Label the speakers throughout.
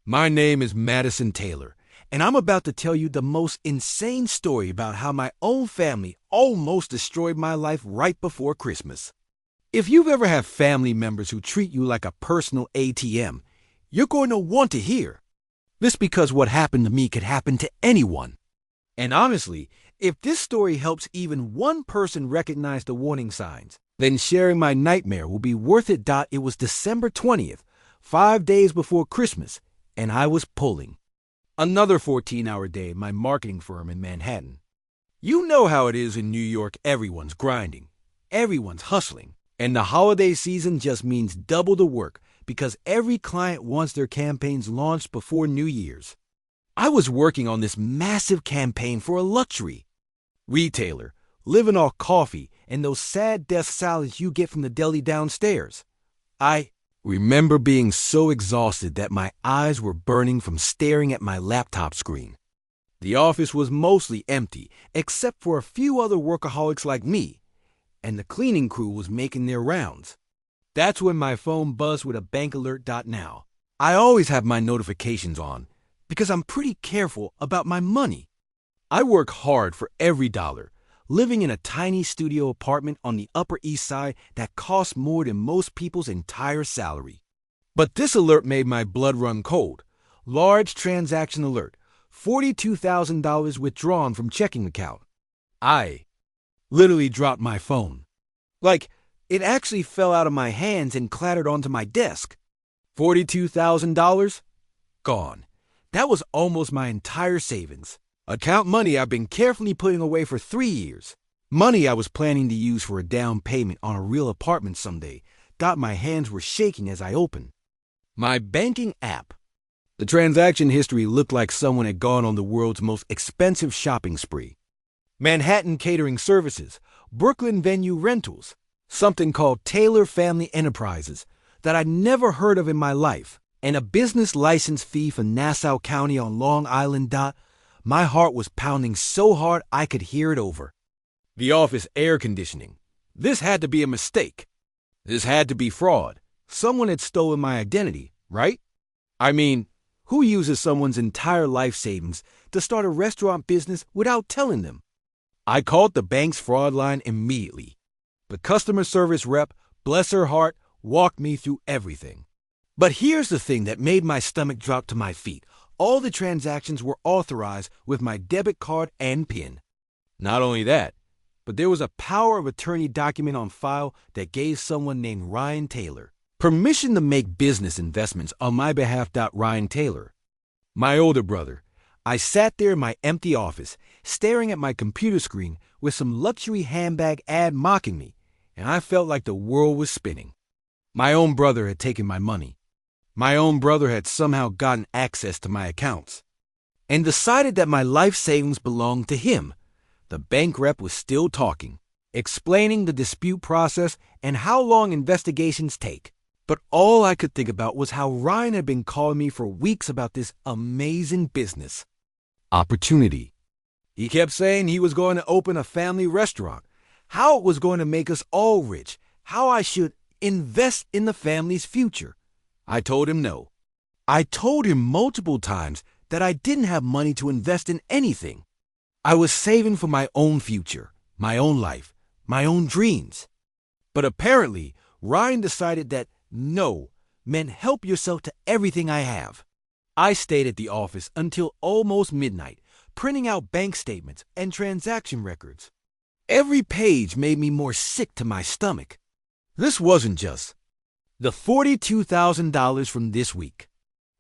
Speaker 1: My name is Madison Taylor, and I'm about to tell you the most insane story about how my own family almost destroyed my life right before Christmas. If you've ever had family members who treat you like a personal ATM, you're going to want to hear. This because what happened to me could happen to anyone. And honestly, if this story helps even one person recognize the warning signs, then sharing my nightmare will be worth it. It was December 20th, 5 days before Christmas, and I was pulling. Another 14-hour day at my marketing firm in Manhattan. You know how it is in New York, everyone's grinding, everyone's hustling, and the holiday season just means double the work because every client wants their campaigns launched before New Year's. I was working on this massive campaign for a luxury retailer, living off coffee and those sad death salads you get from the deli downstairs. I remember being so exhausted that my eyes were burning from staring at my laptop screen. The office was mostly empty, except for a few other workaholics like me, and the cleaning crew was making their rounds. That's when my phone buzzed with a bank alert. Now, I always have my notifications on, because I'm pretty careful about my money. I work hard for every dollar, living in a tiny studio apartment on the Upper East Side that costs more than most people's entire salary. But this alert made my blood run cold. Large transaction alert, $42,000 withdrawn from checking account. I literally dropped my phone. Like, it actually fell out of my hands and clattered onto my desk. $42,000? Gone. That was almost my entire savings. Account money I've been carefully putting away for 3 years. Money I was planning to use for a down payment on a real apartment someday. My hands were shaking as I opened my banking app. The transaction history looked like someone had gone on the world's most expensive shopping spree. Manhattan Catering Services, Brooklyn Venue Rentals, something called Taylor Family Enterprises that I'd never heard of in my life, and a business license fee for Nassau County on Long Island. My heart was pounding so hard I could hear it over. The office air conditioning. This had to be a mistake. This had to be fraud. Someone had stolen my identity, right? I mean, who uses someone's entire life savings to start a restaurant business without telling them? I called the bank's fraud line immediately. The customer service rep, bless her heart, walked me through everything. But here's the thing that made my stomach drop to my feet. All the transactions were authorized with my debit card and PIN. Not only that, but there was a power of attorney document on file that gave someone named Ryan Taylor permission to make business investments on my behalf. Ryan Taylor, my older brother. I sat there in my empty office, staring at my computer screen with some luxury handbag ad mocking me, and I felt like the world was spinning. My own brother had taken my money. My own brother had somehow gotten access to my accounts and decided that my life savings belonged to him. The bank rep was still talking, explaining the dispute process and how long investigations take. But all I could think about was how Ryan had been calling me for weeks about this amazing business opportunity. He kept saying he was going to open a family restaurant, how it was going to make us all rich, how I should invest in the family's future. I told him no. I told him multiple times that I didn't have money to invest in anything. I was saving for my own future, my own life, my own dreams. But apparently, Ryan decided that no meant help yourself to everything I have. I stayed at the office until almost midnight, printing out bank statements and transaction records. Every page made me more sick to my stomach. This wasn't just the $42,000 from this week.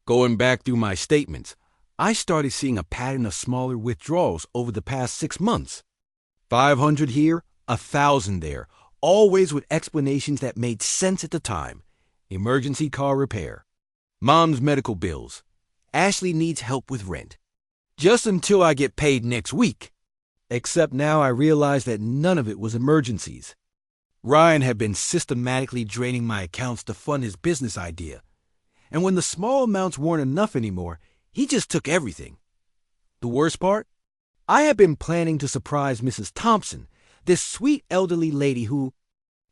Speaker 1: Going back through my statements, I started seeing a pattern of smaller withdrawals over the past 6 months. 500 here, 1,000 there, always with explanations that made sense at the time. Emergency car repair, mom's medical bills, Ashley needs help with rent. Just until I get paid next week. Except now I realize that none of it was emergencies. Ryan had been systematically draining my accounts to fund his business idea. And when the small amounts weren't enough anymore, he just took everything. The worst part? I had been planning to surprise Mrs. Thompson, this sweet elderly lady who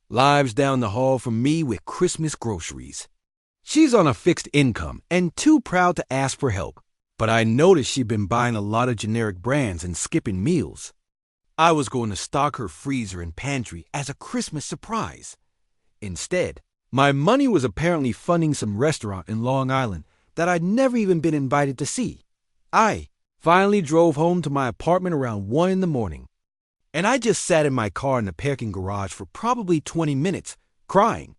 Speaker 1: lives down the hall from me with Christmas groceries. She's on a fixed income and too proud to ask for help. But I noticed she'd been buying a lot of generic brands and skipping meals. I was going to stock her freezer and pantry as a Christmas surprise. Instead, my money was apparently funding some restaurant in Long Island that I'd never even been invited to see. I finally drove home to my apartment around 1 in the morning. And I just sat in my car in the parking garage for probably 20 minutes, crying.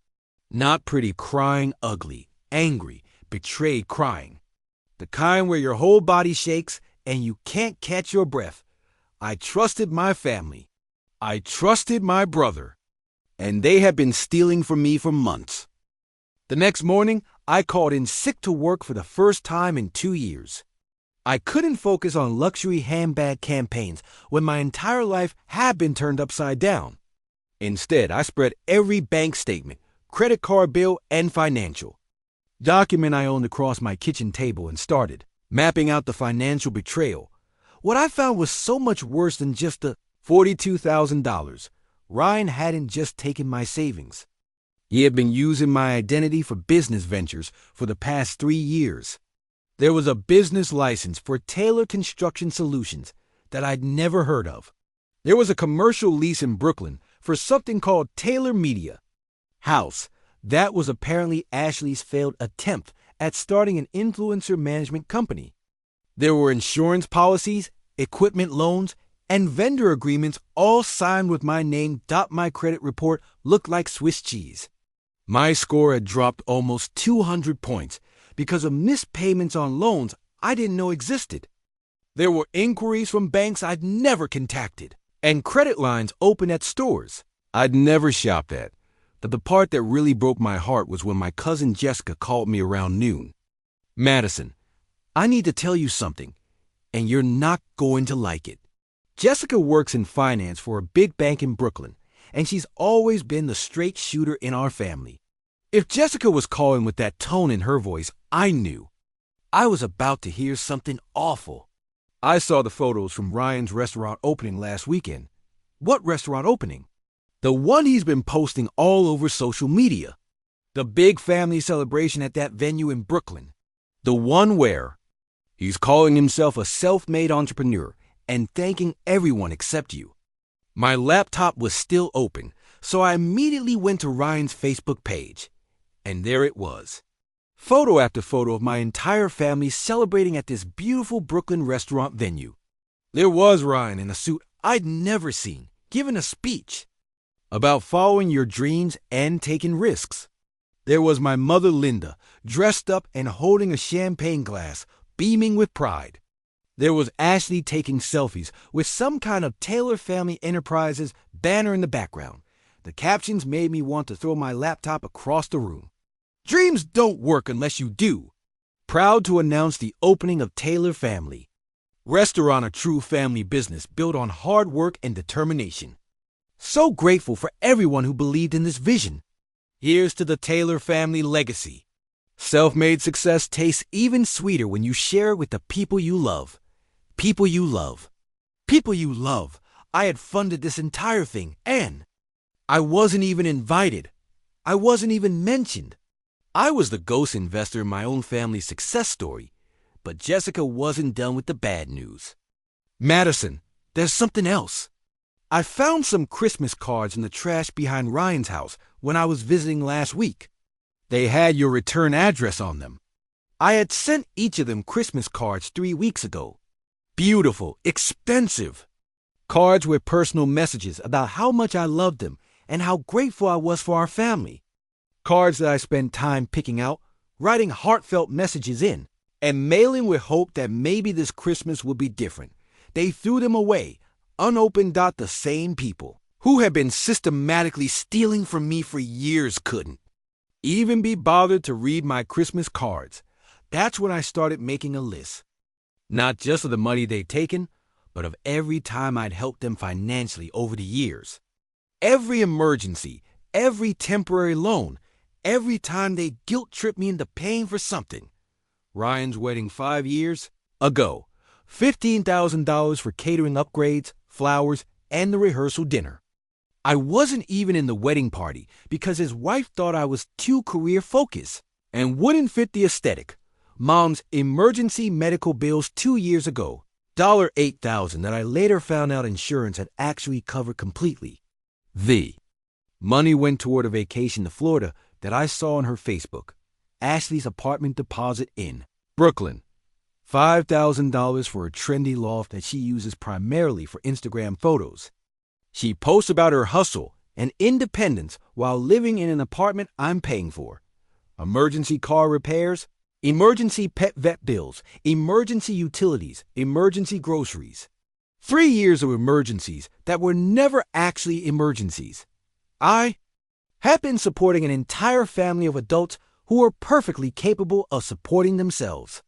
Speaker 1: Not pretty crying, ugly, angry, betrayed crying. The kind where your whole body shakes and you can't catch your breath. I trusted my family. I trusted my brother. And they had been stealing from me for months. The next morning, I called in sick to work for the first time in 2 years. I couldn't focus on luxury handbag campaigns when my entire life had been turned upside down. Instead, I spread every bank statement, credit card bill, and financial document I owned across my kitchen table and started mapping out the financial betrayal. What I found was so much worse than just the $42,000. Ryan hadn't just taken my savings. He had been using my identity for business ventures for the past 3 years. There was a business license for Taylor Construction Solutions that I'd never heard of. There was a commercial lease in Brooklyn for something called Taylor Media House. That was apparently Ashley's failed attempt at starting an influencer management company. There were insurance policies, equipment loans, and vendor agreements all signed with my name. My credit report looked like Swiss cheese. My score had dropped almost 200 points because of missed payments on loans I didn't know existed. There were inquiries from banks I'd never contacted, and credit lines open at stores I'd never shopped at. But the part that really broke my heart was when my cousin Jessica called me around noon. "Madison, I need to tell you something, and you're not going to like it." Jessica works in finance for a big bank in Brooklyn, and she's always been the straight shooter in our family. If Jessica was calling with that tone in her voice, I knew I was about to hear something awful. I saw the photos from Ryan's restaurant opening last weekend. What restaurant opening? The one he's been posting all over social media. The big family celebration at that venue in Brooklyn. The one where he's calling himself a self-made entrepreneur and thanking everyone except you. My laptop was still open, so I immediately went to Ryan's Facebook page. And there it was. Photo after photo of my entire family celebrating at this beautiful Brooklyn restaurant venue. There was Ryan in a suit I'd never seen, giving a speech about following your dreams and taking risks. There was my mother Linda, dressed up and holding a champagne glass, beaming with pride. There was Ashley taking selfies with some kind of Taylor Family Enterprises banner in the background. The captions made me want to throw my laptop across the room. Dreams don't work unless you do. Proud to announce the opening of Taylor Family. Restaurant, a true family business built on hard work and determination. So grateful for everyone who believed in this vision. Here's to the Taylor family legacy. Self-made success tastes even sweeter when you share it with the people you love. People you love. People you love. I had funded this entire thing, and I wasn't even invited. I wasn't even mentioned. I was the ghost investor in my own family's success story, but Jessica wasn't done with the bad news. "Madison, there's something else." I found some Christmas cards in the trash behind Ryan's house when I was visiting last week. They had your return address on them. I had sent each of them Christmas cards 3 weeks ago. Beautiful, expensive cards with personal messages about how much I loved them and how grateful I was for our family. Cards that I spent time picking out, writing heartfelt messages in, and mailing with hope that maybe this Christmas would be different. They threw them away, unopened. The same people who had been systematically stealing from me for years couldn't even be bothered to read my Christmas cards. That's when I started making a list. Not just of the money they'd taken, but of every time I'd helped them financially over the years. Every emergency, every temporary loan, every time they guilt-tripped me into paying for something. Ryan's wedding 5 years ago, $15,000 for catering upgrades, flowers, and the rehearsal dinner. I wasn't even in the wedding party because his wife thought I was too career-focused. and wouldn't fit the aesthetic. Mom's emergency medical bills 2 years ago, $8,000 that I later found out insurance had actually covered completely. The money went toward a vacation to Florida that I saw on her Facebook. Ashley's apartment deposit in Brooklyn. $5,000 for a trendy loft that she uses primarily for Instagram photos. She posts about her hustle and independence while living in an apartment I'm paying for. Emergency car repairs, emergency pet vet bills, emergency utilities, emergency groceries. 3 years of emergencies that were never actually emergencies. I have been supporting an entire family of adults who are perfectly capable of supporting themselves.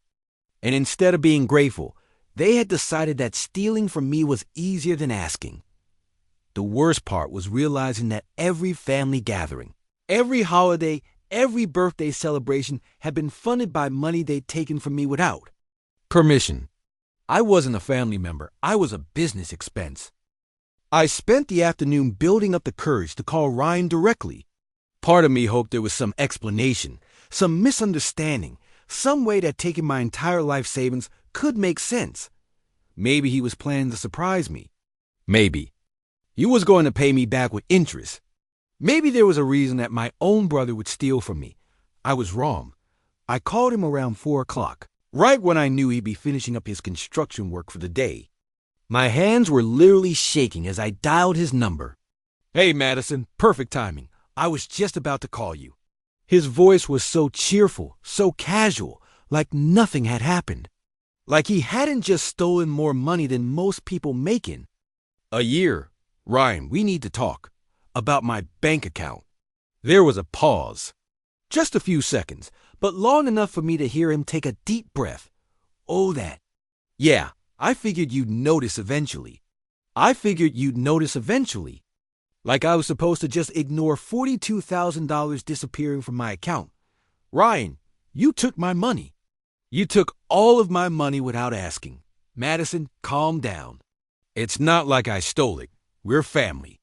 Speaker 1: And instead of being grateful, they had decided that stealing from me was easier than asking. The worst part was realizing that every family gathering, every holiday, every birthday celebration had been funded by money they'd taken from me without permission. I wasn't a family member. I was a business expense. I spent the afternoon building up the courage to call Ryan directly. Part of me hoped there was some explanation, some misunderstanding, some way that taking my entire life savings could make sense. Maybe he was planning to surprise me. Maybe he was going to pay me back with interest. Maybe there was a reason that my own brother would steal from me. I was wrong. I called him around 4 o'clock, right when I knew he'd be finishing up his construction work for the day. My hands were literally shaking as I dialed his number. "Hey, Madison, perfect timing. I was just about to call you." His voice was so cheerful, so casual, like nothing had happened. Like he hadn't just stolen more money than most people making. "A year. Ryan, we need to talk. About my bank account." There was a pause. Just a few seconds, but long enough for me to hear him take a deep breath. "Oh, that. Yeah, I figured you'd notice eventually. Like I was supposed to just ignore $42,000 disappearing from my account. Ryan, you took my money. You took all of my money without asking. Madison, calm down. It's not like I stole it. We're family.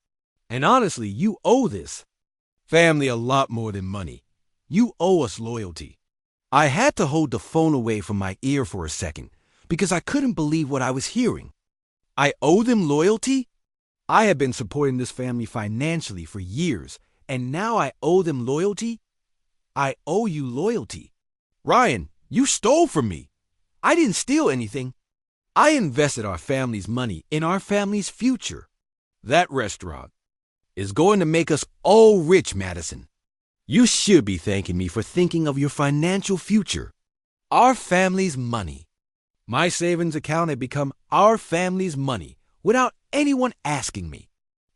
Speaker 1: And honestly, you owe this family a lot more than money. You owe us loyalty." I had to hold the phone away from my ear for a second because I couldn't believe what I was hearing. I owe them loyalty? I had been supporting this family financially for years, and now I owe them loyalty? I owe you loyalty. Ryan, you stole from me. I didn't steal anything. I invested our family's money in our family's future. That restaurant is going to make us all rich, Madison. You should be thanking me for thinking of your financial future. Our family's money. My savings account had become our family's money without anyone asking me.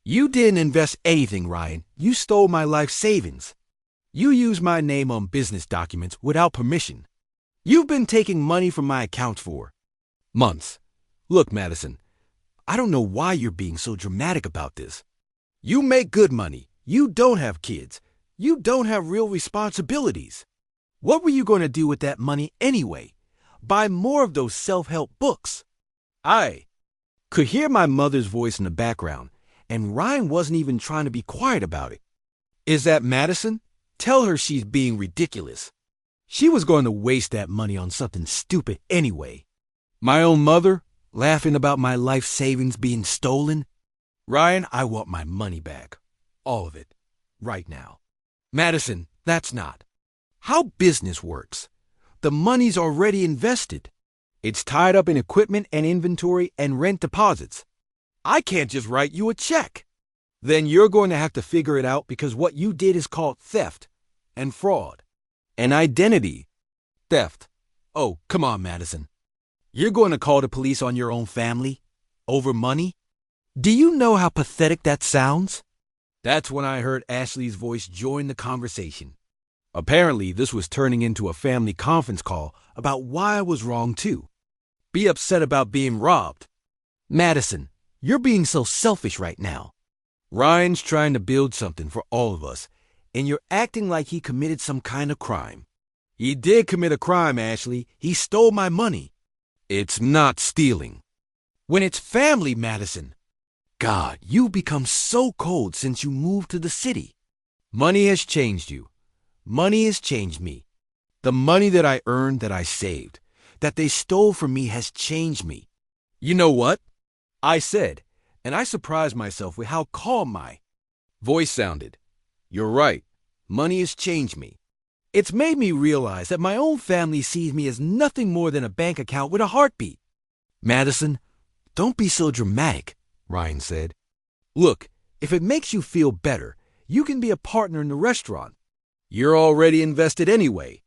Speaker 1: You didn't invest anything, Ryan. You stole my life savings. You used my name on business documents without permission. You've been taking money from my account for months. Look, Madison, I don't know why you're being so dramatic about this. You make good money. You don't have kids. You don't have real responsibilities. What were you going to do with that money anyway? Buy more of those self-help books. I could hear my mother's voice in the background, and Ryan wasn't even trying to be quiet about it. Is that Madison? Tell her she's being ridiculous. She was going to waste that money on something stupid anyway. My own mother, laughing about my life savings being stolen? Ryan, I want my money back. All of it. Right now. Madison, that's not how business works. The money's already invested. It's tied up in equipment and inventory and rent deposits. I can't just write you a check. Then you're going to have to figure it out because what you did is called theft and fraud and identity theft. Oh, come on, Madison. You're going to call the police on your own family over money? Do you know how pathetic that sounds? That's when I heard Ashley's voice join the conversation. Apparently, this was turning into a family conference call about why I was wrong too. Be upset about being robbed. Madison, you're being so selfish right now. Ryan's trying to build something for all of us, and you're acting like he committed some kind of crime. He did commit a crime, Ashley. He stole my money. It's not stealing. When it's family, Madison. God, you've become so cold since you moved to the city. Money has changed you. Money has changed me. The money that I earned, that I saved, that they stole from me has changed me. You know what? I said, and I surprised myself with how calm my voice sounded. You're right. Money has changed me. It's made me realize that my own family sees me as nothing more than a bank account with a heartbeat. Madison, don't be so dramatic, Ryan said. Look, if it makes you feel better, you can be a partner in the restaurant. You're already invested anyway.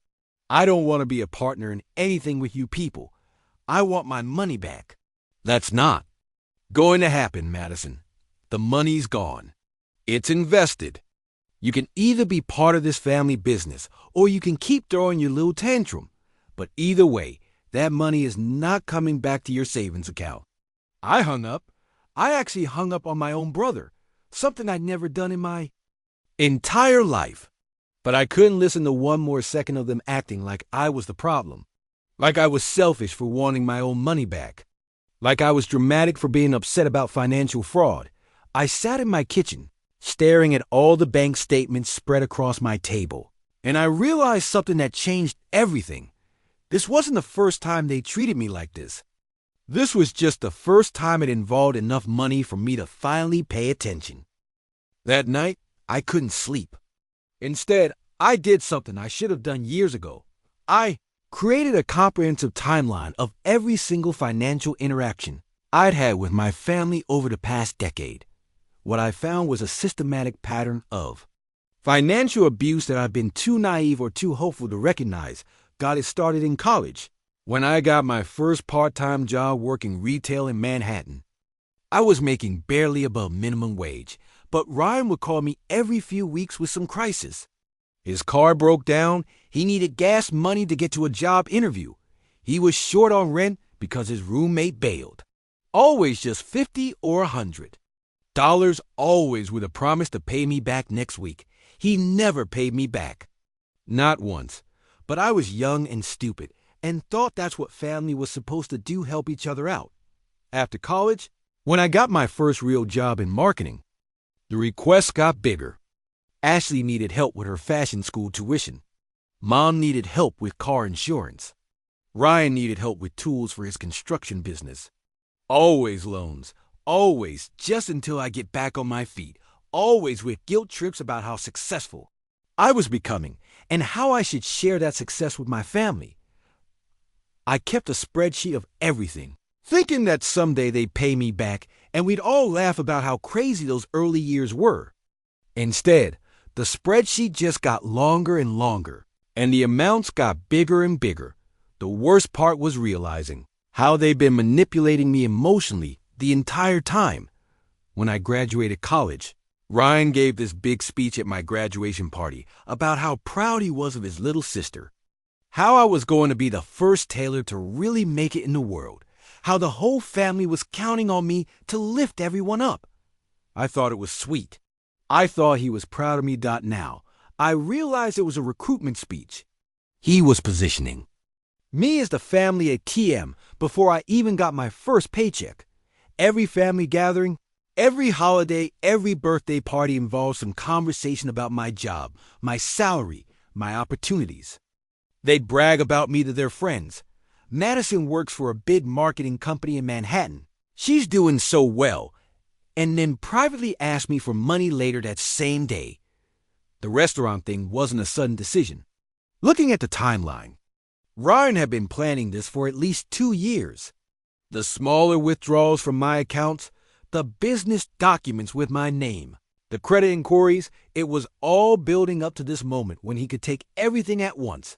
Speaker 1: I don't want to be a partner in anything with you people. I want my money back. That's not going to happen, Madison. The money's gone. It's invested. You can either be part of this family business or you can keep throwing your little tantrum. But either way, that money is not coming back to your savings account. I hung up. I actually hung up on my own brother, something I'd never done in my entire life. But I couldn't listen to one more second of them acting like I was the problem. Like I was selfish for wanting my own money back. Like I was dramatic for being upset about financial fraud. I sat in my kitchen, staring at all the bank statements spread across my table. And I realized something that changed everything. This wasn't the first time they treated me like this. This was just the first time it involved enough money for me to finally pay attention. That night, I couldn't sleep. Instead, I did something I should have done years ago. I created a comprehensive timeline of every single financial interaction I'd had with my family over the past decade. What I found was a systematic pattern of financial abuse that I've been too naive or too hopeful to recognize got it started in college, when I got my first part-time job working retail in Manhattan. I was making barely above minimum wage, but Ryan would call me every few weeks with some crisis. His car broke down, he needed gas money to get to a job interview. He was short on rent because his roommate bailed. Always just $50 or $100. Always with a promise to pay me back next week. He never paid me back. Not once. But I was young and stupid and thought that's what family was supposed to do, help each other out. After college, when I got my first real job in marketing, the requests got bigger. Ashley needed help with her fashion school tuition. Mom needed help with car insurance. Ryan needed help with tools for his construction business. Always loans. Always, just until I get back on my feet. Always with guilt trips about how successful I was becoming and how I should share that success with my family. I kept a spreadsheet of everything, thinking that someday they'd pay me back and we'd all laugh about how crazy those early years were. Instead, the spreadsheet just got longer and longer, and the amounts got bigger and bigger. The worst part was realizing how they'd been manipulating me emotionally the entire time. When I graduated college, Ryan gave this big speech at my graduation party about how proud he was of his little sister, how I was going to be the first tailor to really make it in the world, how the whole family was counting on me to lift everyone up. I thought it was sweet. I thought he was proud of me. Now, I realized it was a recruitment speech. He was positioning me as the family ATM before I even got my first paycheck. Every family gathering, every holiday, every birthday party involved some conversation about my job, my salary, my opportunities. They'd brag about me to their friends. Madison works for a big marketing company in Manhattan. She's doing so well. And then privately ask me for money later that same day. The restaurant thing wasn't a sudden decision. Looking at the timeline, Ryan had been planning this for at least 2 years. The smaller withdrawals from my accounts, the business documents with my name, the credit inquiries, it was all building up to this moment when he could take everything at once.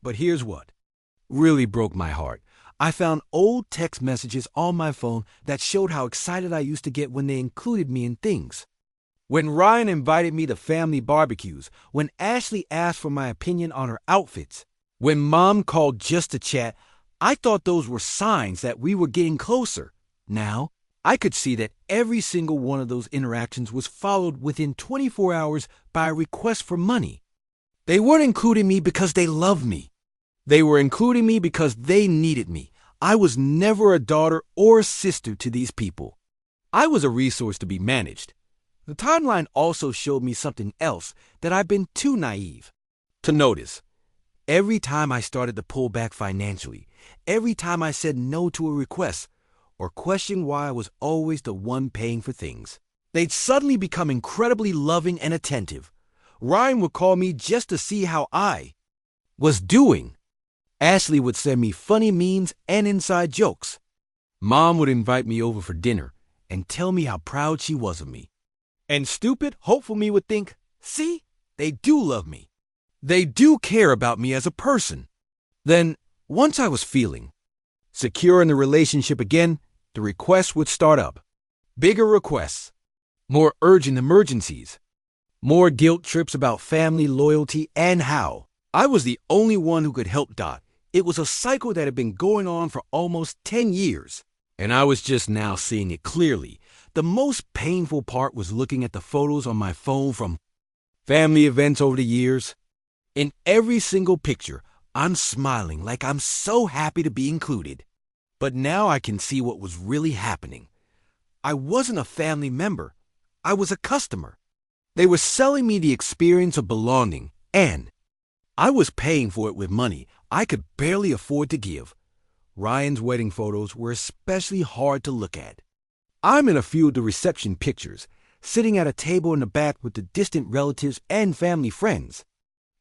Speaker 1: But here's what really broke my heart. I found old text messages on my phone that showed how excited I used to get when they included me in things. When Ryan invited me to family barbecues, when Ashley asked for my opinion on her outfits, when Mom called just to chat, I thought those were signs that we were getting closer. Now, I could see that every single one of those interactions was followed within 24 hours by a request for money. They weren't including me because they loved me. They were including me because they needed me. I was never a daughter or a sister to these people. I was a resource to be managed. The timeline also showed me something else that I've been too naive to notice. Every time I started to pull back financially, every time I said no to a request, or questioned why I was always the one paying for things, they'd suddenly become incredibly loving and attentive. Ryan would call me just to see how I was doing. Ashley would send me funny memes and inside jokes. Mom would invite me over for dinner and tell me how proud she was of me. And stupid, hopeful me would think, see, they do love me. They do care about me as a person. Then, once I was feeling secure in the relationship again, the requests would start up. Bigger requests, more urgent emergencies, more guilt trips about family loyalty and how I was the only one who could help Dot. It was a cycle that had been going on for almost 10 years, and I was just now seeing it clearly. The most painful part was looking at the photos on my phone from family events over the years. In every single picture, I'm smiling like I'm so happy to be included. But now I can see what was really happening. I wasn't a family member. I was a customer. They were selling me the experience of belonging, and I was paying for it with money I could barely afford to give. Ryan's wedding photos were especially hard to look at. I'm in a few of the reception pictures, sitting at a table in the back with the distant relatives and family friends.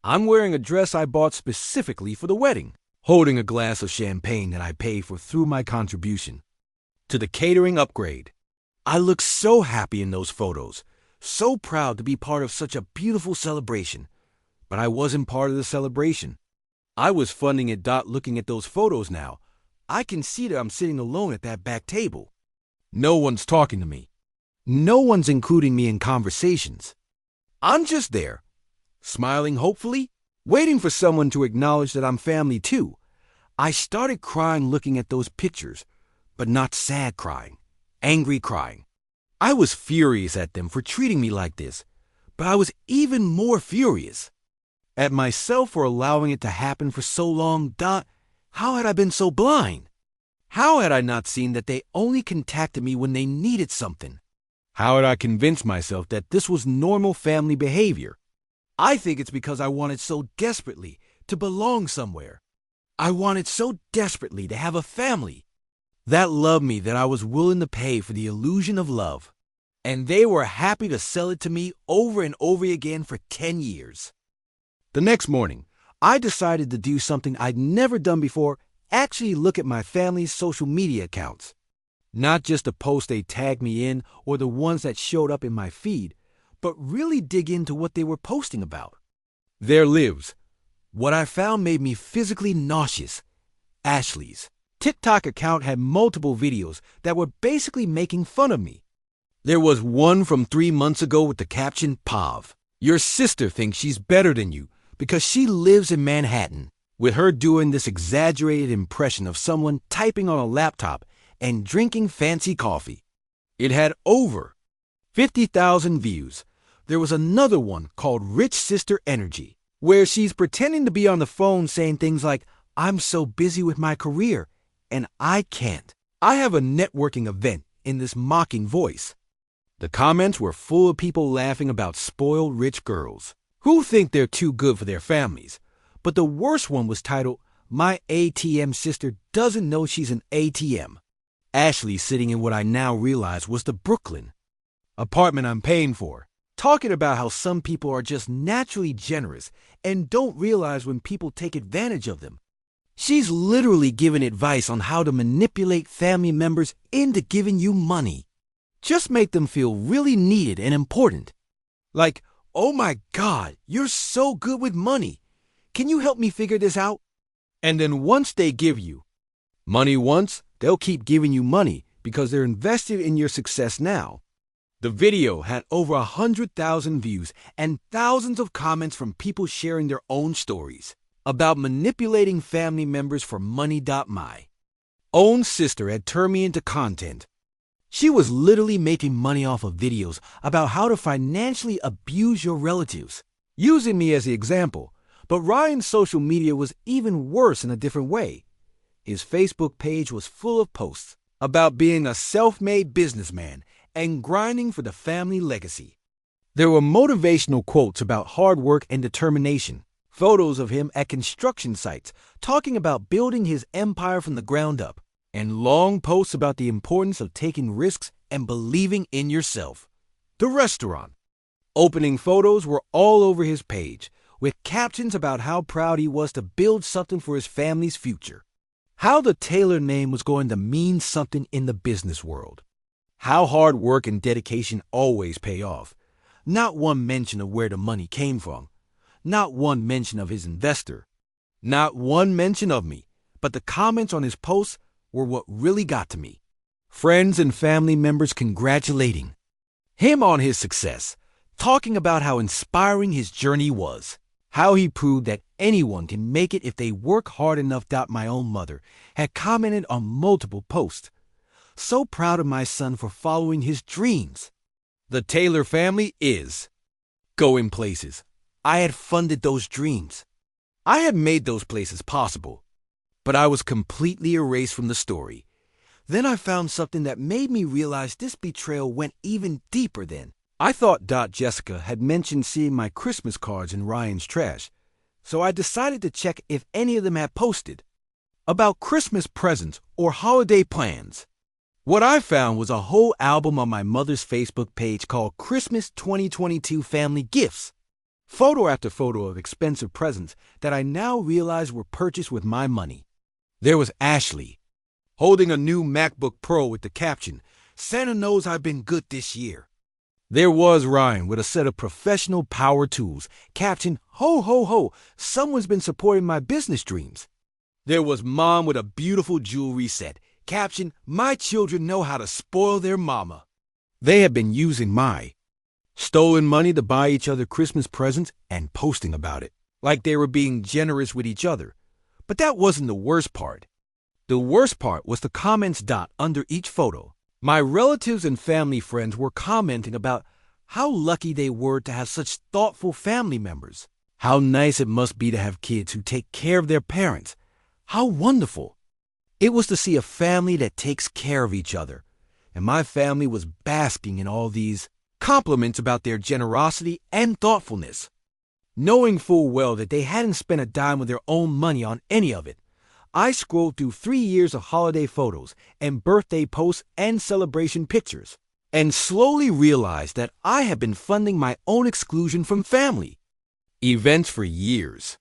Speaker 1: I'm wearing a dress I bought specifically for the wedding, holding a glass of champagne that I paid for through my contribution to the catering upgrade. I look so happy in those photos, so proud to be part of such a beautiful celebration. But I wasn't part of the celebration. I was funding it. Looking at those photos now, I can see that I'm sitting alone at that back table. No one's talking to me. No one's including me in conversations. I'm just there, smiling hopefully, waiting for someone to acknowledge that I'm family too. I started crying looking at those pictures, but not sad crying, angry crying. I was furious at them for treating me like this, but I was even more furious at myself for allowing it to happen for so long. How had I been so blind? How had I not seen that they only contacted me when they needed something? How had I convinced myself that this was normal family behavior? I think it's because I wanted so desperately to belong somewhere. I wanted so desperately to have a family that loved me that I was willing to pay for the illusion of love. And they were happy to sell it to me over and over again for 10 years. The next morning, I decided to do something I'd never done before, actually look at my family's social media accounts. Not just the posts they tagged me in or the ones that showed up in my feed, but really dig into what they were posting about. Their lives. What I found made me physically nauseous. Ashley's TikTok account had multiple videos that were basically making fun of me. There was one from 3 months ago with the caption, "Pav, your sister thinks she's better than you because she lives in Manhattan," with her doing this exaggerated impression of someone typing on a laptop and drinking fancy coffee. It had over 50,000 views. There was another one called Rich Sister Energy, where she's pretending to be on the phone saying things like, "I'm so busy with my career, and I can't. I have a networking event," in this mocking voice. The comments were full of people laughing about spoiled rich girls who think they're too good for their families. But the worst one was titled, "My ATM sister doesn't know she's an ATM." Ashley sitting in what I now realize was the Brooklyn apartment I'm paying for, talking about how some people are just naturally generous and don't realize when people take advantage of them. She's literally giving advice on how to manipulate family members into giving you money. Just make them feel really needed and important. Like, "Oh my God, you're so good with money. Can you help me figure this out?" And then once they give you money once, they'll keep giving you money because they're invested in your success now. The video had over 100,000 views and thousands of comments from people sharing their own stories about manipulating family members for money. My own sister had turned me into content. She was literally making money off of videos about how to financially abuse your relatives, using me as the example. But Ryan's social media was even worse in a different way. His Facebook page was full of posts about being a self-made businessman and grinding for the family legacy. There were motivational quotes about hard work and determination, photos of him at construction sites talking about building his empire from the ground up, and long posts about the importance of taking risks and believing in yourself. The restaurant. Opening photos were all over his page, with captions about how proud he was to build something for his family's future. How the Taylor name was going to mean something in the business world. How hard work and dedication always pay off. Not one mention of where the money came from. Not one mention of his investor. Not one mention of me. But the comments on his posts were what really got to me. Friends and family members congratulating him on his success, talking about how inspiring his journey was, how he proved that anyone can make it if they work hard enough. My own mother had commented on multiple posts. So proud of my son for following his dreams. The Taylor family is going places. I had funded those dreams. I had made those places possible. But I was completely erased from the story. Then I found something that made me realize this betrayal went even deeper than. I thought Jessica had mentioned seeing my Christmas cards in Ryan's trash, so I decided to check if any of them had posted about Christmas presents or holiday plans. What I found was a whole album on my mother's Facebook page called Christmas 2022 Family Gifts. Photo after photo of expensive presents that I now realize were purchased with my money. There was Ashley, holding a new MacBook Pro with the caption, "Santa knows I've been good this year." There was Ryan with a set of professional power tools, captioned, "Ho, ho, ho, someone's been supporting my business dreams." There was Mom with a beautiful jewelry set, captioned, "My children know how to spoil their mama." They had been using my stolen money to buy each other Christmas presents and posting about it, like they were being generous with each other. But that wasn't the worst part. The worst part was the comments under each photo. My relatives and family friends were commenting about how lucky they were to have such thoughtful family members. How nice it must be to have kids who take care of their parents. How wonderful. It was to see a family that takes care of each other. And my family was basking in all these compliments about their generosity and thoughtfulness. Knowing full well that they hadn't spent a dime of their own money on any of it, I scrolled through 3 years of holiday photos and birthday posts and celebration pictures, and slowly realized that I had been funding my own exclusion from family events for years.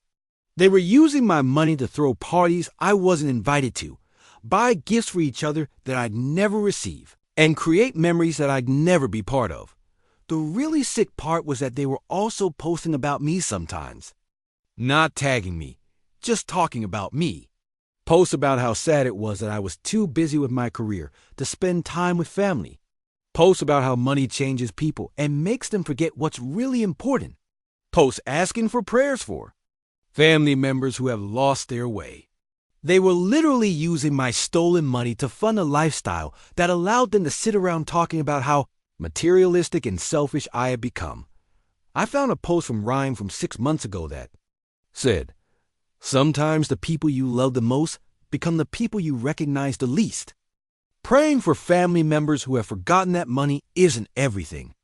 Speaker 1: They were using my money to throw parties I wasn't invited to, buy gifts for each other that I'd never receive, and create memories that I'd never be part of. The really sick part was that they were also posting about me sometimes. Not tagging me, just talking about me. Posts about how sad it was that I was too busy with my career to spend time with family. Posts about how money changes people and makes them forget what's really important. Posts asking for prayers for family members who have lost their way. They were literally using my stolen money to fund a lifestyle that allowed them to sit around talking about how materialistic and selfish I had become. I found a post from Ryan from 6 months ago that said, "Sometimes the people you love the most become the people you recognize the least." Praying for family members who have forgotten that money isn't everything.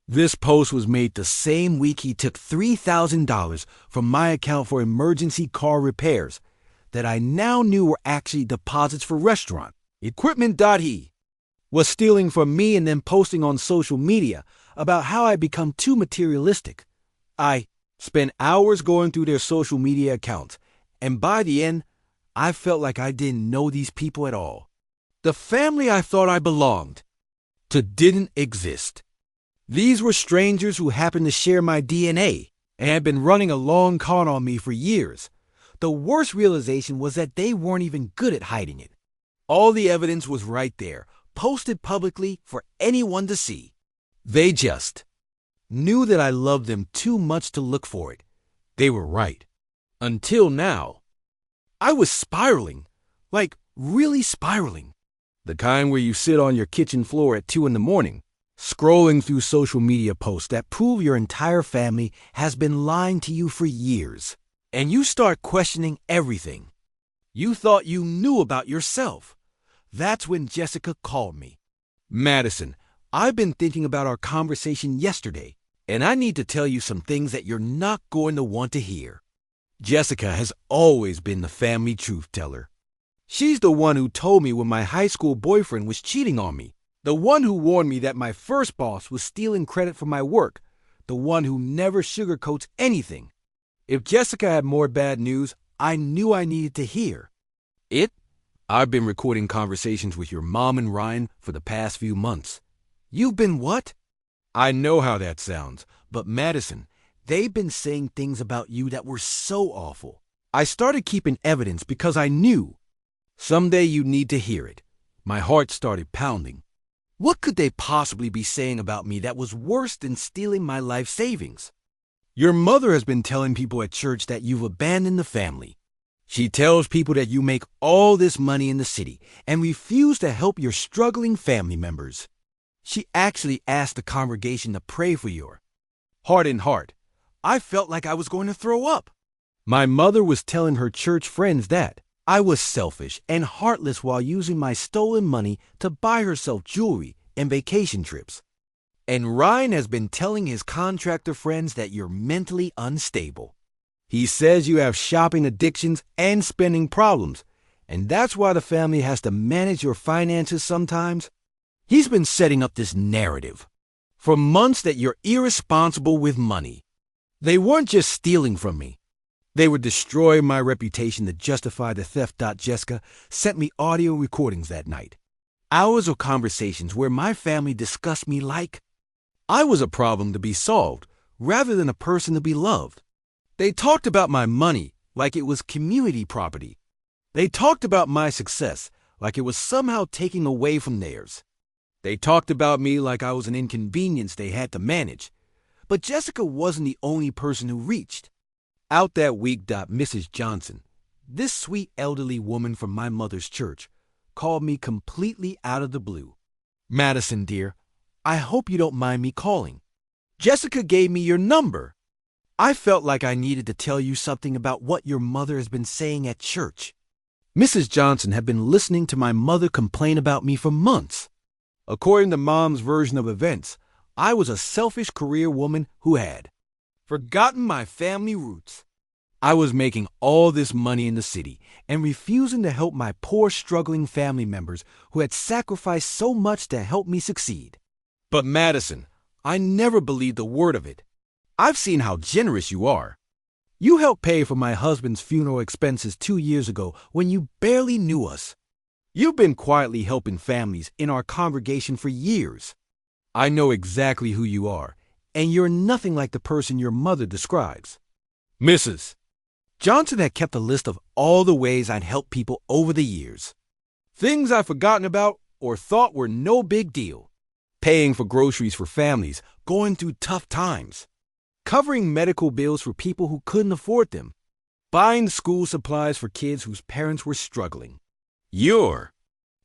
Speaker 1: This post was made the same week he took $3,000 from my account for emergency car repairs that I now knew were actually deposits for restaurant equipment. He was stealing from me and then posting on social media about how I become too materialistic. I spent hours going through their social media accounts, and by the end, I felt like I didn't know these people at all. The family I thought I belonged to didn't exist. These were strangers who happened to share my DNA and had been running a long con on me for years. The worst realization was that they weren't even good at hiding it. All the evidence was right there, posted publicly for anyone to see. They just knew that I loved them too much to look for it. They were right. Until now, I was spiraling, like really spiraling. The kind where you sit on your kitchen floor at 2 a.m, scrolling through social media posts that prove your entire family has been lying to you for years. And you start questioning everything you thought you knew about yourself. That's when Jessica called me. "Madison, I've been thinking about our conversation yesterday, and I need to tell you some things that you're not going to want to hear." Jessica has always been the family truth teller. She's the one who told me when my high school boyfriend was cheating on me. The one who warned me that my first boss was stealing credit for my work. The one who never sugarcoats anything. If Jessica had more bad news, I knew I needed to hear it. I've been recording conversations with your mom and Ryan for the past few months. You've been what? I know how that sounds, but Madison, they've been saying things about you that were so awful. I started keeping evidence because I knew someday you'd need to hear it. My heart started pounding. What could they possibly be saying about me that was worse than stealing my life savings? Your mother has been telling people at church that you've abandoned the family. She tells people that you make all this money in the city and refuse to help your struggling family members. She actually asked the congregation to pray for your heart in heart. I felt like I was going to throw up. My mother was telling her church friends that I was selfish and heartless while using my stolen money to buy herself jewelry and vacation trips. And Ryan has been telling his contractor friends that you're mentally unstable. He says you have shopping addictions and spending problems, and that's why the family has to manage your finances sometimes. He's been setting up this narrative for months that you're irresponsible with money. They weren't just stealing from me. They were destroying my reputation to justify the theft. Jessica sent me audio recordings that night. Hours of conversations where my family discussed me like I was a problem to be solved rather than a person to be loved. They talked about my money like it was community property. They talked about my success like it was somehow taking away from theirs. They talked about me like I was an inconvenience they had to manage. But Jessica wasn't the only person who reached out that week. Mrs. Johnson, this sweet elderly woman from my mother's church, called me completely out of the blue. Madison, dear, I hope you don't mind me calling. Jessica gave me your number. I felt like I needed to tell you something about what your mother has been saying at church. Mrs. Johnson had been listening to my mother complain about me for months. According to Mom's version of events, I was a selfish career woman who had forgotten my family roots. I was making all this money in the city and refusing to help my poor, struggling family members who had sacrificed so much to help me succeed. But Madison, I never believed a word of it. I've seen how generous you are. You helped pay for my husband's funeral expenses 2 years ago when you barely knew us. You've been quietly helping families in our congregation for years. I know exactly who you are, and you're nothing like the person your mother describes. Mrs. Johnson had kept a list of all the ways I'd helped people over the years. Things I'd forgotten about or thought were no big deal. Paying for groceries for families going through tough times. Covering medical bills for people who couldn't afford them. Buying school supplies for kids whose parents were struggling. Your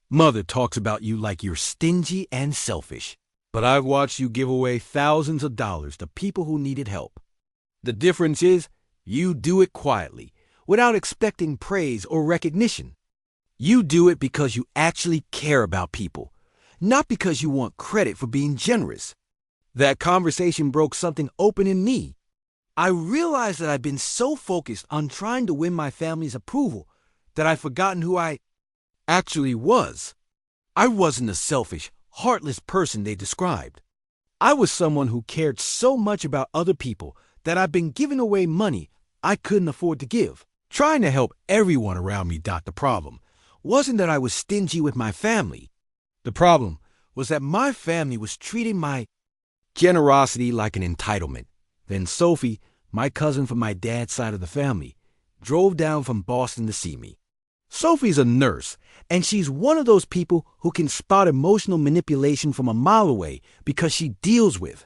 Speaker 1: mother talks about you like you're stingy and selfish. But I've watched you give away thousands of dollars to people who needed help. The difference is, you do it quietly, without expecting praise or recognition. You do it because you actually care about people, not because you want credit for being generous. That conversation broke something open in me. I realized that I'd been so focused on trying to win my family's approval that I'd forgotten who I actually was. I wasn't a selfish, heartless person they described. I was someone who cared so much about other people that I've been giving away money I couldn't afford to give, trying to help everyone around me. The problem wasn't that I was stingy with my family. The problem was that my family was treating my generosity like an entitlement. Then Sophie, my cousin from my dad's side of the family, drove down from Boston to see me. Sophie's a nurse, and she's one of those people who can spot emotional manipulation from a mile away because she deals with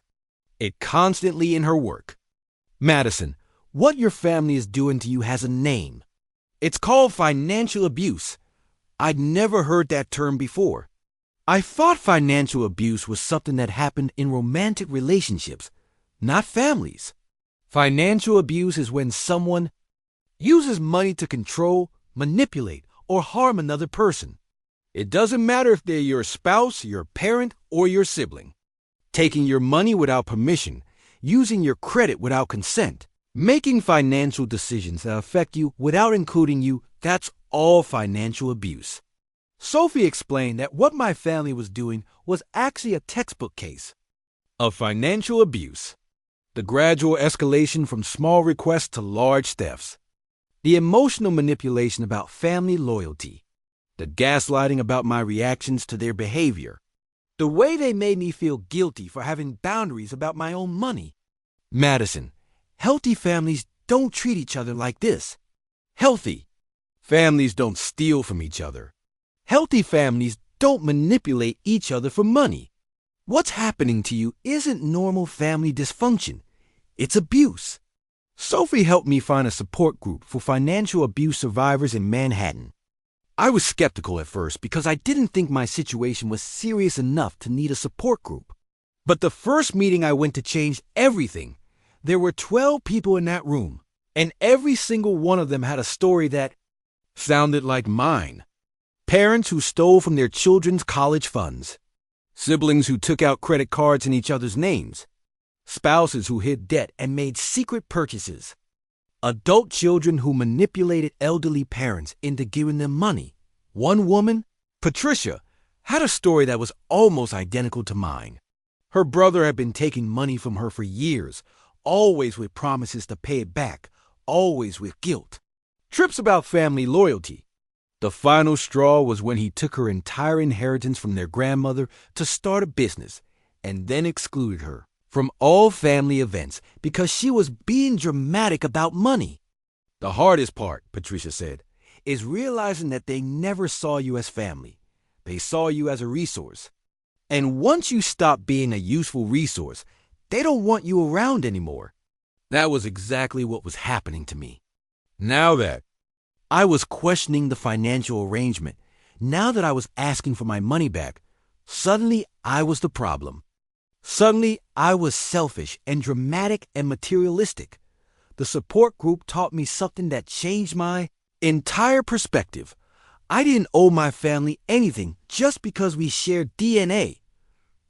Speaker 1: it constantly in her work. Madison, what your family is doing to you has a name. It's called financial abuse. I'd never heard that term before. I thought financial abuse was something that happened in romantic relationships, not families. Financial abuse is when someone uses money to control, manipulate, or harm another person. It doesn't matter if they're your spouse, your parent, or your sibling. Taking your money without permission, using your credit without consent, Making financial decisions that affect you without including you, that's all financial abuse. Sophie explained that what my family was doing was actually a textbook case of financial abuse. The gradual escalation from small requests to large thefts. The emotional manipulation about family loyalty. The gaslighting about my reactions to their behavior. The way they made me feel guilty for having boundaries about my own money. Madison, healthy families don't treat each other like this. Healthy families don't steal from each other. Healthy families don't manipulate each other for money. What's happening to you isn't normal family dysfunction. It's abuse. Sophie helped me find a support group for financial abuse survivors in Manhattan. I was skeptical at first because I didn't think my situation was serious enough to need a support group. But the first meeting I went to changed everything. There were 12 people in that room, and every single one of them had a story that sounded like mine. Parents who stole from their children's college funds. Siblings who took out credit cards in each other's names. Spouses who hid debt and made secret purchases. Adult children who manipulated elderly parents into giving them money. One woman, Patricia, had a story that was almost identical to mine. Her brother had been taking money from her for years, always with promises to pay it back, always with guilt. Trips about family loyalty. The final straw was when he took her entire inheritance from their grandmother to start a business, and then excluded her from all family events because she was being dramatic about money. The hardest part, Patricia said, is realizing that they never saw you as family. They saw you as a resource. And once you stop being a useful resource, they don't want you around anymore. That was exactly what was happening to me. Now that I was questioning the financial arrangement, now that I was asking for my money back, suddenly I was the problem. Suddenly, I was selfish and dramatic and materialistic. The support group taught me something that changed my entire perspective. I didn't owe my family anything just because we shared DNA.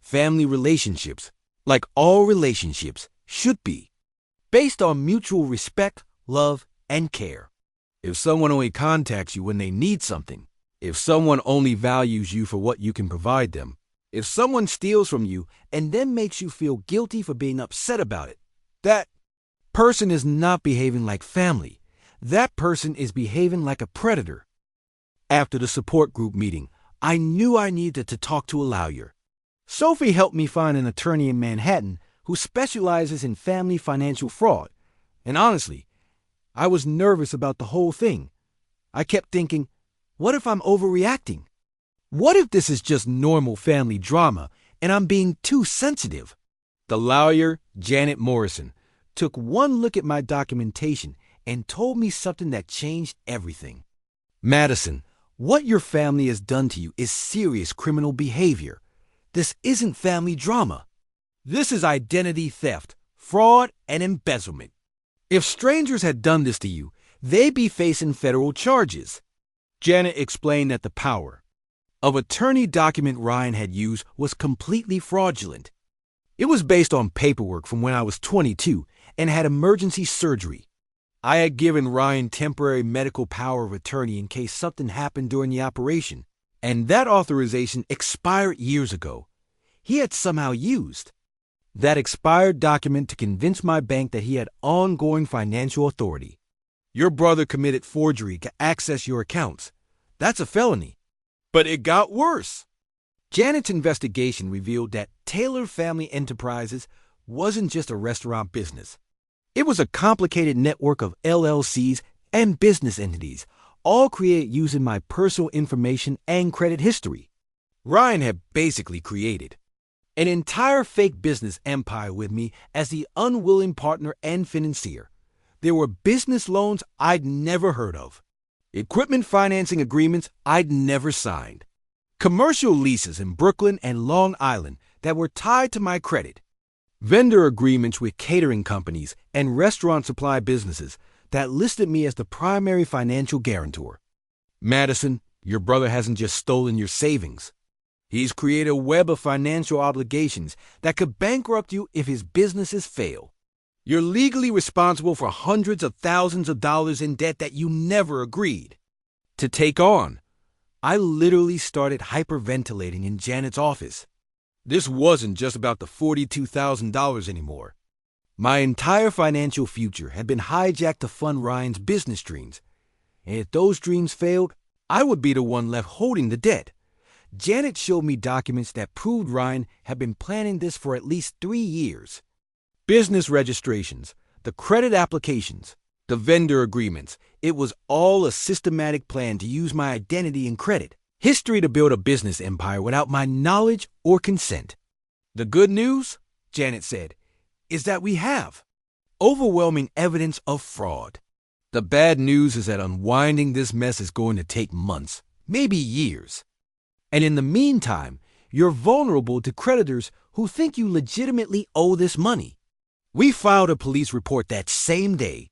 Speaker 1: Family relationships, like all relationships, should be based on mutual respect, love, and care. If someone only contacts you when they need something, if someone only values you for what you can provide them, if someone steals from you and then makes you feel guilty for being upset about it, that person is not behaving like family. That person is behaving like a predator. After the support group meeting, I knew I needed to talk to a lawyer. Sophie helped me find an attorney in Manhattan who specializes in family financial fraud. And honestly, I was nervous about the whole thing. I kept thinking, what if I'm overreacting? What if this is just normal family drama and I'm being too sensitive? The lawyer, Janet Morrison, took one look at my documentation and told me something that changed everything. Madison, what your family has done to you is serious criminal behavior. This isn't family drama. This is identity theft, fraud, and embezzlement. If strangers had done this to you, they'd be facing federal charges. Janet explained that the power of attorney document Ryan had used was completely fraudulent. It was based on paperwork from when I was 22 and had emergency surgery. I had given Ryan temporary medical power of attorney in case something happened during the operation, and that authorization expired years ago. He had somehow used that expired document to convince my bank that he had ongoing financial authority. Your brother committed forgery to access your accounts. That's a felony. But it got worse. Janet's investigation revealed that Taylor Family Enterprises wasn't just a restaurant business. It was a complicated network of LLCs and business entities, all created using my personal information and credit history. Ryan had basically created an entire fake business empire with me as the unwilling partner and financier. There were business loans I'd never heard of, equipment financing agreements I'd never signed, commercial leases in Brooklyn and Long Island that were tied to my credit, vendor agreements with catering companies and restaurant supply businesses that listed me as the primary financial guarantor. Madison, your brother hasn't just stolen your savings. He's created a web of financial obligations that could bankrupt you if his businesses fail. You're legally responsible for hundreds of thousands of dollars in debt that you never agreed to take on. I literally started hyperventilating in Janet's office. This wasn't just about the $42,000 anymore. My entire financial future had been hijacked to fund Ryan's business dreams. And if those dreams failed, I would be the one left holding the debt. Janet showed me documents that proved Ryan had been planning this for at least 3 years. Business registrations, the credit applications, the vendor agreements. It was all a systematic plan to use my identity and credit history to build a business empire without my knowledge or consent. The good news, Janet said, is that we have overwhelming evidence of fraud. The bad news is that unwinding this mess is going to take months, maybe years. And in the meantime, you're vulnerable to creditors who think you legitimately owe this money. We filed a police report that same day.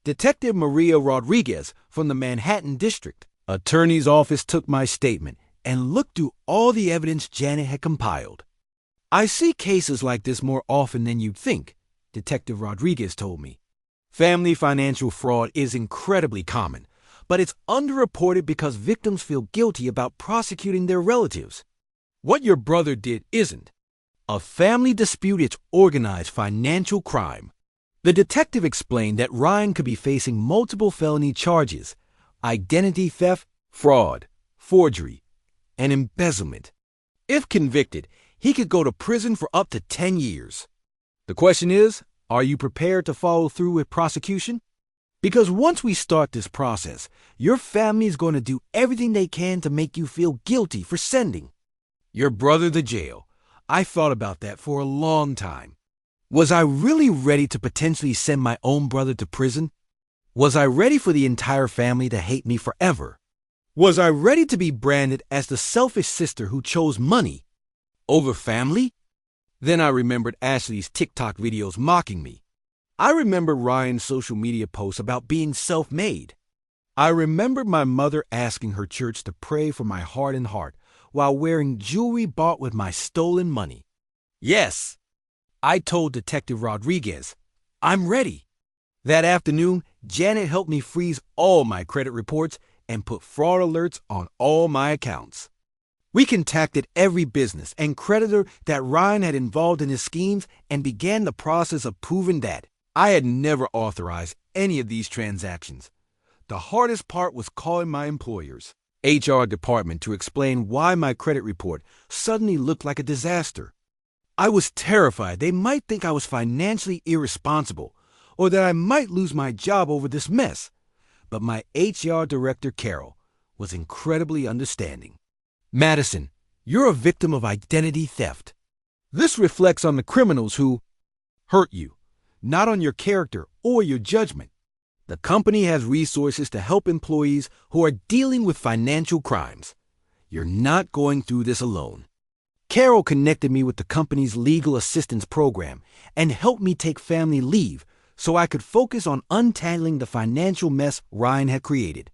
Speaker 1: Detective Maria Rodriguez from the Manhattan District Attorney's Office took my statement and looked through all the evidence Janet had compiled. I see cases like this more often than you'd think, Detective Rodriguez told me. Family financial fraud is incredibly common, but it's underreported because victims feel guilty about prosecuting their relatives. What your brother did isn't a family dispute, it's organized financial crime. The detective explained that Ryan could be facing multiple felony charges: identity theft, fraud, forgery, and embezzlement. If convicted, he could go to prison for up to 10 years. The question is, are you prepared to follow through with prosecution? Because once we start this process, your family is going to do everything they can to make you feel guilty for sending your brother to jail. I thought about that for a long time. Was I really ready to potentially send my own brother to prison? Was I ready for the entire family to hate me forever? Was I ready to be branded as the selfish sister who chose money over family? Then I remembered Ashley's TikTok videos mocking me. I remembered Ryan's social media posts about being self-made. I remembered my mother asking her church to pray for my hardened heart while wearing jewelry bought with my stolen money. Yes, I told Detective Rodriguez, I'm ready. That afternoon, Janet helped me freeze all my credit reports and put fraud alerts on all my accounts. We contacted every business and creditor that Ryan had involved in his schemes and began the process of proving that I had never authorized any of these transactions. The hardest part was calling my employer's HR department to explain why my credit report suddenly looked like a disaster. I was terrified they might think I was financially irresponsible or that I might lose my job over this mess. But my HR director, Carol, was incredibly understanding. Madison, you're a victim of identity theft. This reflects on the criminals who hurt you, not on your character or your judgment. The company has resources to help employees who are dealing with financial crimes. You're not going through this alone. Carol connected me with the company's legal assistance program and helped me take family leave so I could focus on untangling the financial mess Ryan had created.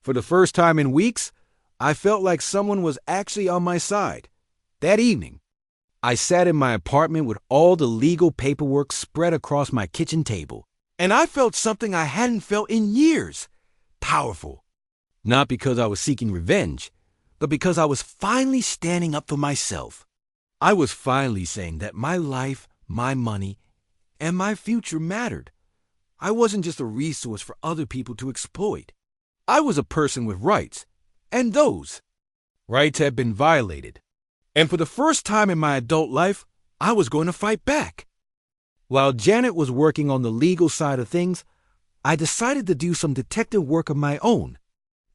Speaker 1: For the first time in weeks, I felt like someone was actually on my side. That evening, I sat in my apartment with all the legal paperwork spread across my kitchen table, and I felt something I hadn't felt in years. Powerful. Not because I was seeking revenge, but because I was finally standing up for myself. I was finally saying that my life, my money, and my future mattered. I wasn't just a resource for other people to exploit. I was a person with rights, and those rights had been violated. And for the first time in my adult life, I was going to fight back. While Janet was working on the legal side of things, I decided to do some detective work of my own.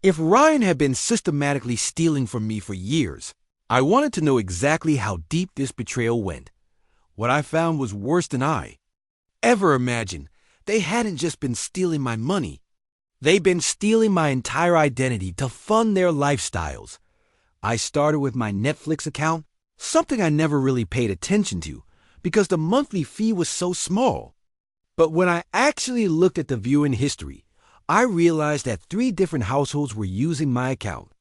Speaker 1: If Ryan had been systematically stealing from me for years, I wanted to know exactly how deep this betrayal went. What I found was worse than I ever imagined. They hadn't just been stealing my money. They'd been stealing my entire identity to fund their lifestyles. I started with my Netflix account, something I never really paid attention to because the monthly fee was so small. But when I actually looked at the viewing history, I realized that 3 different households were using my account.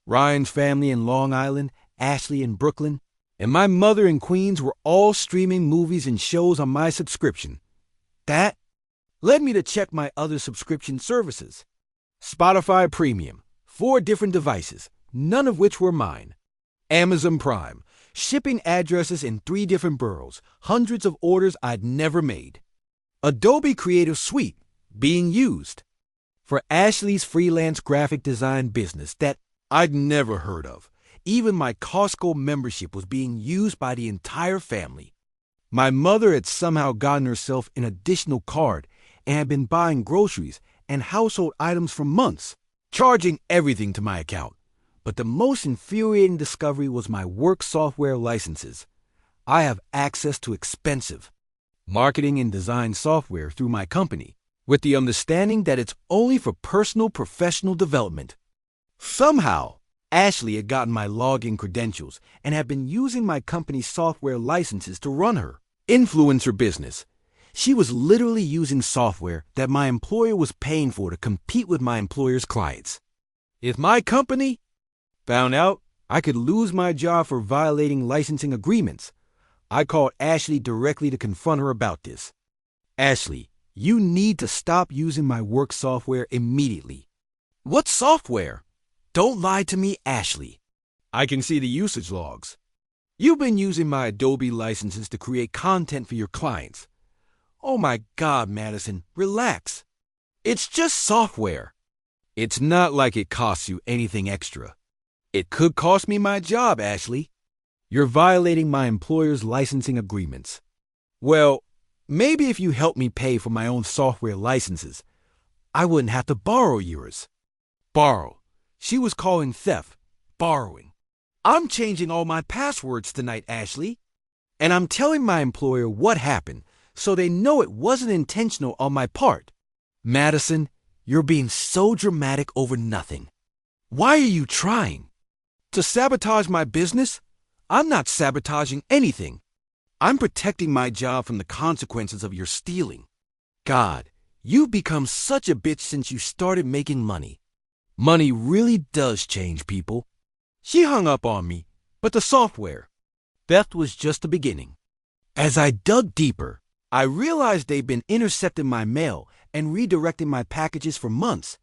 Speaker 1: Ryan's family in Long Island, Ashley in Brooklyn, and my mother in Queens were all streaming movies and shows on my subscription. that led me to check my other subscription services. Spotify Premium, 4 different devices, none of which were mine. Amazon Prime, shipping addresses in 3 different boroughs, hundreds of orders I'd never made. Adobe Creative Suite, being used. For Ashley's freelance graphic design business that I'd never heard of. Even my Costco membership was being used by the entire family. My mother had somehow gotten herself an additional card and had been buying groceries and household items for months, charging everything to my account. But the most infuriating discovery was my work software licenses. I have access to expensive marketing and design software through my company, with the understanding that it's only for personal professional development. Somehow, Ashley had gotten my login credentials and had been using my company's software licenses to run her influencer business. She was literally using software that my employer was paying for to compete with my employer's clients. If my company found out I could lose my job for violating licensing agreements, I called Ashley directly to confront her about this. Ashley, you need to stop using my work software immediately. What software? Don't lie to me, Ashley. I can see the usage logs. You've been using my Adobe licenses to create content for your clients. Oh my God, Madison, relax. It's just software. It's not like it costs you anything extra. It could cost me my job, Ashley. You're violating my employer's licensing agreements. Well, maybe if you help me pay for my own software licenses, I wouldn't have to borrow yours. Borrow. She was calling theft borrowing. I'm changing all my passwords tonight, Ashley. And I'm telling my employer what happened so they know it wasn't intentional on my part. Madison, you're being so dramatic over nothing. Why are you trying? To sabotage my business? I'm not sabotaging anything. I'm protecting my job from the consequences of your stealing. God, you've become such a bitch since you started making money. Money really does change people. She hung up on me, but the software. Theft was just the beginning. As I dug deeper, I realized they'd been intercepting my mail and redirecting my packages for months.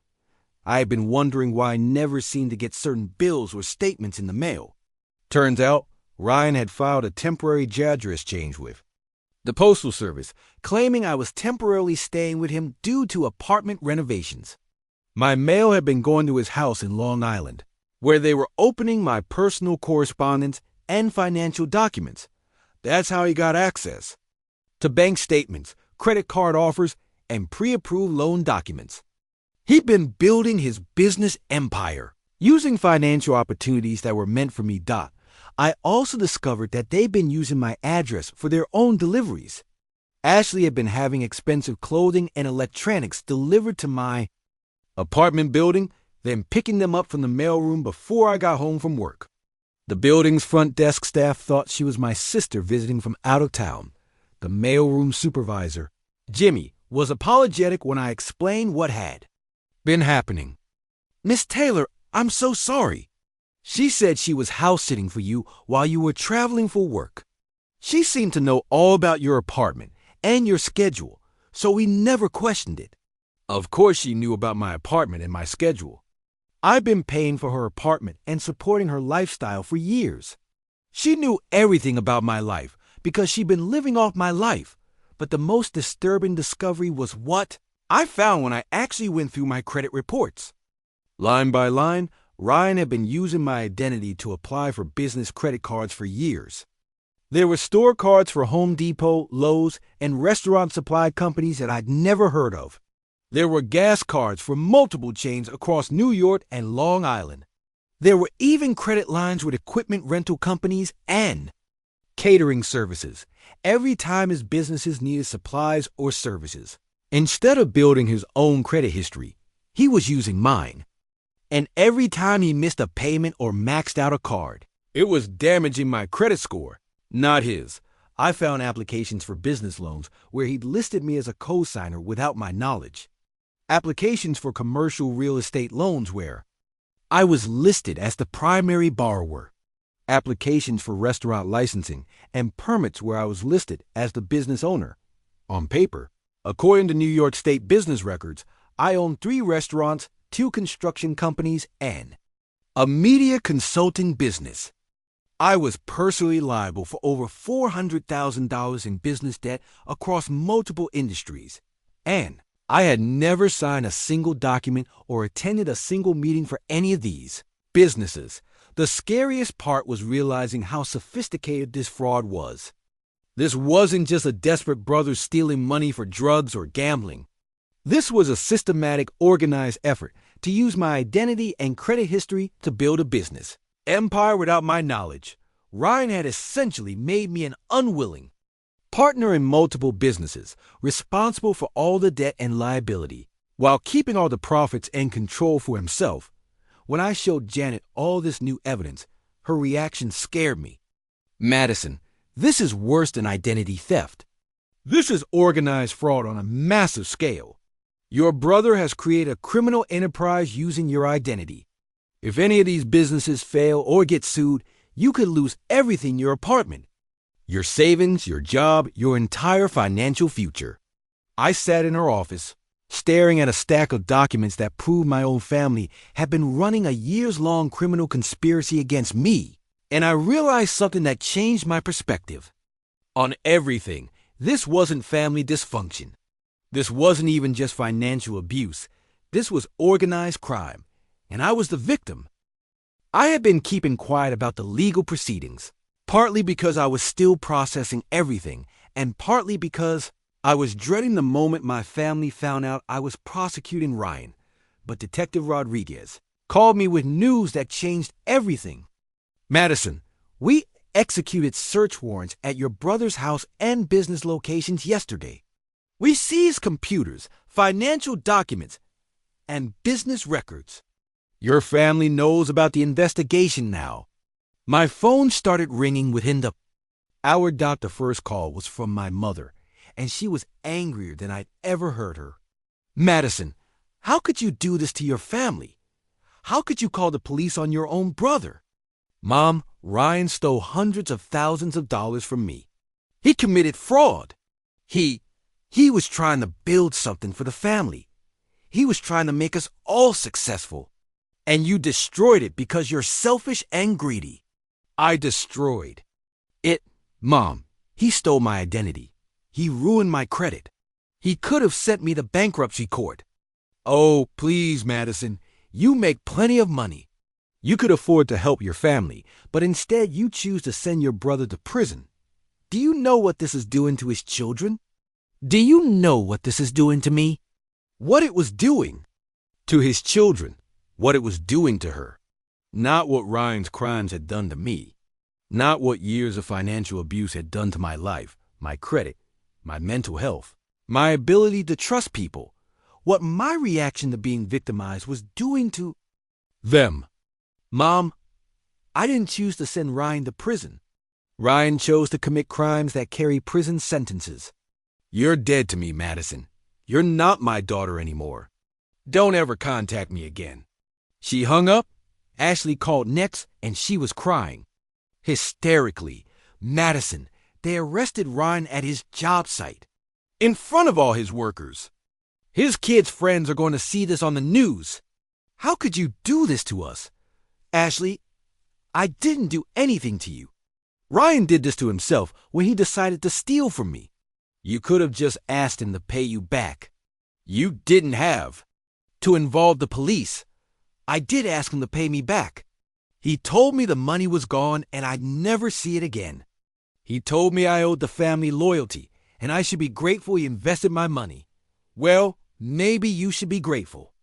Speaker 1: I had been wondering why I never seemed to get certain bills or statements in the mail. Turns out, Ryan had filed a temporary address change with the Postal Service, claiming I was temporarily staying with him due to apartment renovations. My mail had been going to his house in Long Island, where they were opening my personal correspondence and financial documents. That's how he got access to bank statements, credit card offers, and pre-approved loan documents. He'd been building his business empire, using financial opportunities that were meant for me. I also discovered that they'd been using my address for their own deliveries. Ashley had been having expensive clothing and electronics delivered to my apartment building, then picking them up from the mailroom before I got home from work. The building's front desk staff thought she was my sister visiting from out of town. The mailroom supervisor, Jimmy, was apologetic when I explained what had been happening. Miss Taylor, I'm so sorry. She said she was house-sitting for you while you were traveling for work. She seemed to know all about your apartment and your schedule, so we never questioned it. Of course she knew about my apartment and my schedule. I've been paying for her apartment and supporting her lifestyle for years. She knew everything about my life because she'd been living off my life. But the most disturbing discovery was what I found when I actually went through my credit reports. Line by line, Ryan had been using my identity to apply for business credit cards for years. There were store cards for Home Depot, Lowe's, and restaurant supply companies that I'd never heard of. There were gas cards for multiple chains across New York and Long Island. There were even credit lines with equipment rental companies and catering services every time his businesses needed supplies or services. Instead of building his own credit history, he was using mine. And every time he missed a payment or maxed out a card, it was damaging my credit score, not his. I found applications for business loans where he'd listed me as a co-signer without my knowledge. Applications for commercial real estate loans where I was listed as the primary borrower. Applications for restaurant licensing and permits where I was listed as the business owner. On paper, According to New York State business records, I own 3 restaurants, 2 construction companies, and a media consulting business. I was personally liable for over $400,000 in business debt across multiple industries, and I had never signed a single document or attended a single meeting for any of these businesses. The scariest part was realizing how sophisticated this fraud was. This wasn't just a desperate brother stealing money for drugs or gambling. This was a systematic, organized effort to use my identity and credit history to build a business empire without my knowledge. Ryan had essentially made me an unwilling partner in multiple businesses, responsible for all the debt and liability, while keeping all the profits and control for himself. When I showed Janet all this new evidence, her reaction scared me. Madison, this is worse than identity theft. This is organized fraud on a massive scale. Your brother has created a criminal enterprise using your identity. If any of these businesses fail or get sued, you could lose everything in your apartment. Your savings, your job, your entire financial future. I sat in her office, staring at a stack of documents that proved my own family had been running a years-long criminal conspiracy against me. And I realized something that changed my perspective. On everything, this wasn't family dysfunction. This wasn't even just financial abuse. This was organized crime, and I was the victim. I had been keeping quiet about the legal proceedings, partly because I was still processing everything, and partly because I was dreading the moment my family found out I was prosecuting Ryan. But Detective Rodriguez called me with news that changed everything. Madison, we executed search warrants at your brother's house and business locations yesterday. We seized computers, financial documents, and business records. Your family knows about the investigation now. My phone started ringing within the hour. The first call was from my mother, and she was angrier than I'd ever heard her. Madison, how could you do this to your family? How could you call the police on your own brother? Mom, Ryan stole hundreds of thousands of dollars from me. He committed fraud. He was trying to build something for the family. He was trying to make us all successful. And you destroyed it because you're selfish and greedy. I destroyed it. Mom, he stole my identity. He ruined my credit. He could have sent me to bankruptcy court. Oh, please, Madison, you make plenty of money. You could afford to help your family, but instead you choose to send your brother to prison. Do you know what this is doing to his children? Do you know what this is doing to me? What it was doing to his children, what it was doing to her. Not what Ryan's crimes had done to me. Not what years of financial abuse had done to my life, my credit, my mental health, my ability to trust people. What my reaction to being victimized was doing to them. Mom, I didn't choose to send Ryan to prison. Ryan chose to commit crimes that carry prison sentences. You're dead to me, Madison. You're not my daughter anymore. Don't ever contact me again. She hung up. Ashley called next, and she was crying. Hysterically. Madison, they arrested Ryan at his job site. In front of all his workers. His kids' friends are going to see this on the news. How could you do this to us? Ashley, I didn't do anything to you. Ryan did this to himself when he decided to steal from me. You could have just asked him to pay you back. You didn't have to involve the police. I did ask him to pay me back. He told me the money was gone and I'd never see it again. He told me I owed the family loyalty and I should be grateful he invested my money. Well, maybe you should be grateful.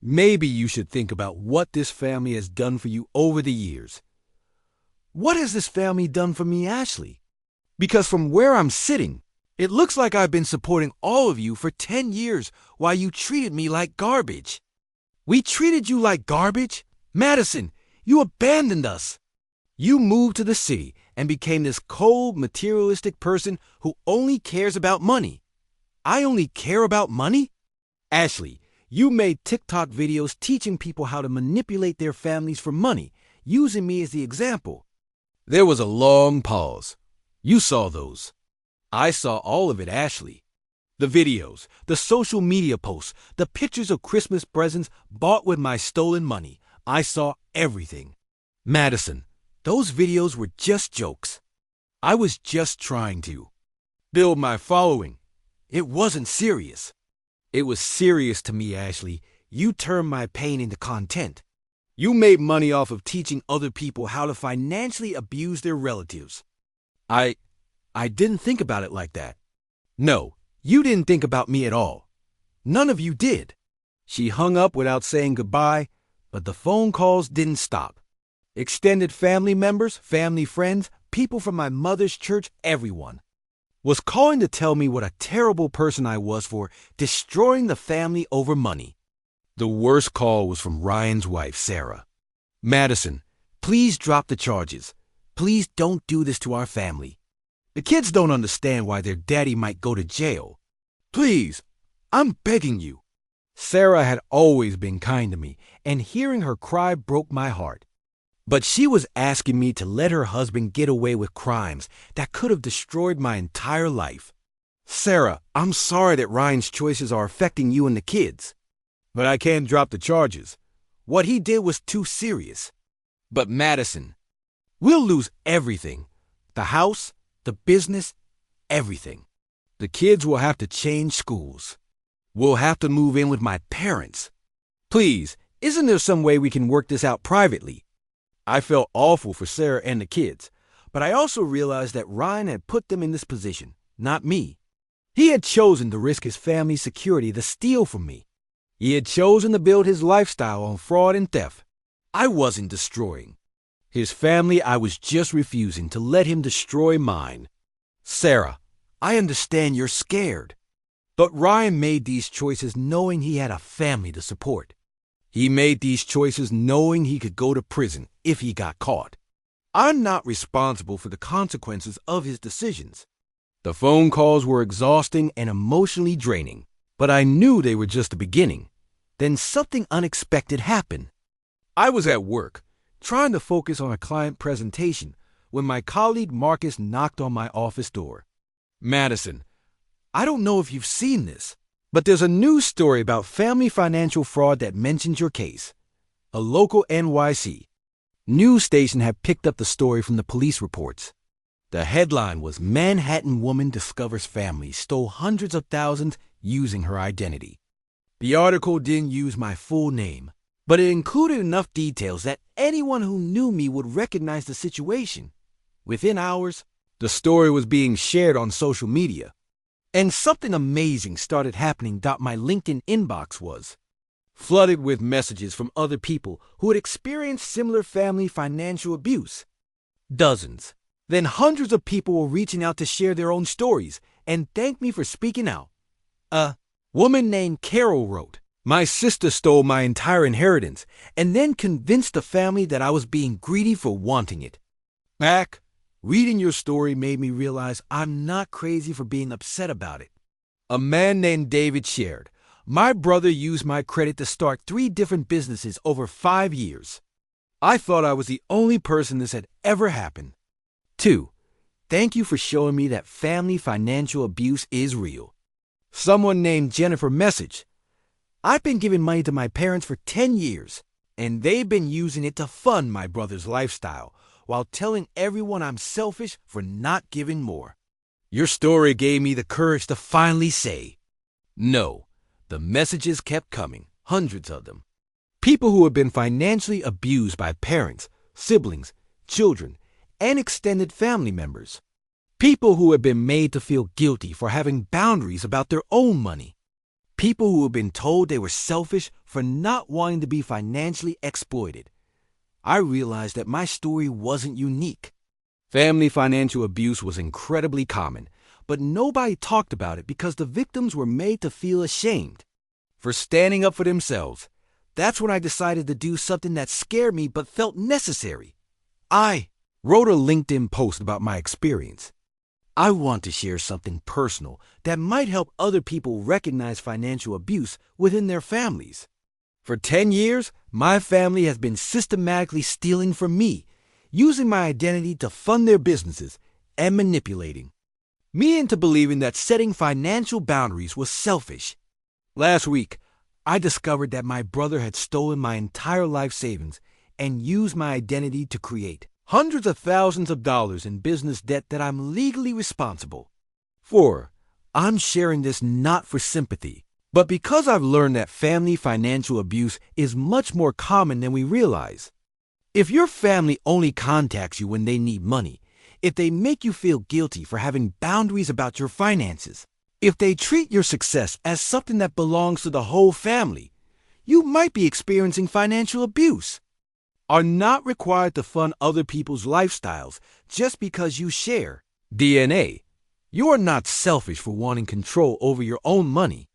Speaker 1: Maybe you should think about what this family has done for you over the years. What has this family done for me, Ashley? Because from where I'm sitting, it looks like I've been supporting all of you for 10 years while you treated me like garbage. We treated you like garbage? Madison, you abandoned us. You moved to the city and became this cold, materialistic person who only cares about money. I only care about money? Ashley, you made TikTok videos teaching people how to manipulate their families for money, using me as the example. There was a long pause. You saw those. I saw all of it, Ashley. The videos, the social media posts, the pictures of Christmas presents bought with my stolen money. I saw everything. Madison, those videos were just jokes. I was just trying to build my following. It wasn't serious. It was serious to me, Ashley. You turned my pain into content. You made money off of teaching other people how to financially abuse their relatives. I didn't think about it like that. No, you didn't think about me at all. None of you did. She hung up without saying goodbye, but the phone calls didn't stop. Extended family members, family friends, people from my mother's church, everyone was calling to tell me what a terrible person I was for destroying the family over money. The worst call was from Ryan's wife, Sarah. Madison, please drop the charges. Please don't do this to our family. The kids don't understand why their daddy might go to jail. Please, I'm begging you. Sarah had always been kind to me, and hearing her cry broke my heart. But she was asking me to let her husband get away with crimes that could have destroyed my entire life. Sarah, I'm sorry that Ryan's choices are affecting you and the kids. But I can't drop the charges. What he did was too serious. But Madison, we'll lose everything. The house, the business, everything. The kids will have to change schools. We'll have to move in with my parents. Please, isn't there some way we can work this out privately? I felt awful for Sarah and the kids, but I also realized that Ryan had put them in this position, not me. He had chosen to risk his family's security to steal from me. He had chosen to build his lifestyle on fraud and theft. I wasn't destroying his family. I was just refusing to let him destroy mine. Sarah, I understand you're scared. But Ryan made these choices knowing he had a family to support. He made these choices knowing he could go to prison if he got caught. I'm not responsible for the consequences of his decisions. The phone calls were exhausting and emotionally draining, but I knew they were just the beginning. Then something unexpected happened. I was at work, trying to focus on a client presentation, when my colleague Marcus knocked on my office door. Madison, I don't know if you've seen this, but there's a news story about family financial fraud that mentions your case. A local NYC news station had picked up the story from the police reports. The headline was Manhattan Woman Discovers Family Stole Hundreds of Thousands Using Her Identity. The article didn't use my full name, but it included enough details that anyone who knew me would recognize the situation. Within hours, the story was being shared on social media. And something amazing started happening. My LinkedIn inbox was flooded with messages from other people who had experienced similar family financial abuse. Dozens. Then hundreds of people were reaching out to share their own stories and thank me for speaking out. A woman named Carol wrote, "My sister stole my entire inheritance and then convinced the family that I was being greedy for wanting it." Back. Reading your story made me realize I'm not crazy for being upset about it. A man named David shared, "My brother used my credit to start 3 different businesses over 5 years. I thought I was the only person this had ever happened." 2. Thank you for showing me that family financial abuse is real. Someone named Jennifer messaged, "I've been giving money to my parents for 10 years, and they've been using it to fund my brother's lifestyle, while telling everyone I'm selfish for not giving more. Your story gave me the courage to finally say no." The messages kept coming, hundreds of them. People who had been financially abused by parents, siblings, children, and extended family members. People who had been made to feel guilty for having boundaries about their own money. People who had been told they were selfish for not wanting to be financially exploited. I realized that my story wasn't unique. Family financial abuse was incredibly common, but nobody talked about it because the victims were made to feel ashamed for standing up for themselves. That's when I decided to do something that scared me but felt necessary. I wrote a LinkedIn post about my experience. I want to share something personal that might help other people recognize financial abuse within their families. For 10 years, my family has been systematically stealing from me, using my identity to fund their businesses, and manipulating. me into believing that setting financial boundaries was selfish. Last week, I discovered that my brother had stolen my entire life savings and used my identity to create hundreds of thousands of dollars in business debt that I'm legally responsible for. I'm sharing this not for sympathy, but because I've learned that family financial abuse is much more common than we realize. If your family only contacts you when they need money, if they make you feel guilty for having boundaries about your finances, if they treat your success as something that belongs to the whole family, you might be experiencing financial abuse. Are not required to fund other people's lifestyles just because you share DNA. You are not selfish for wanting control over your own money.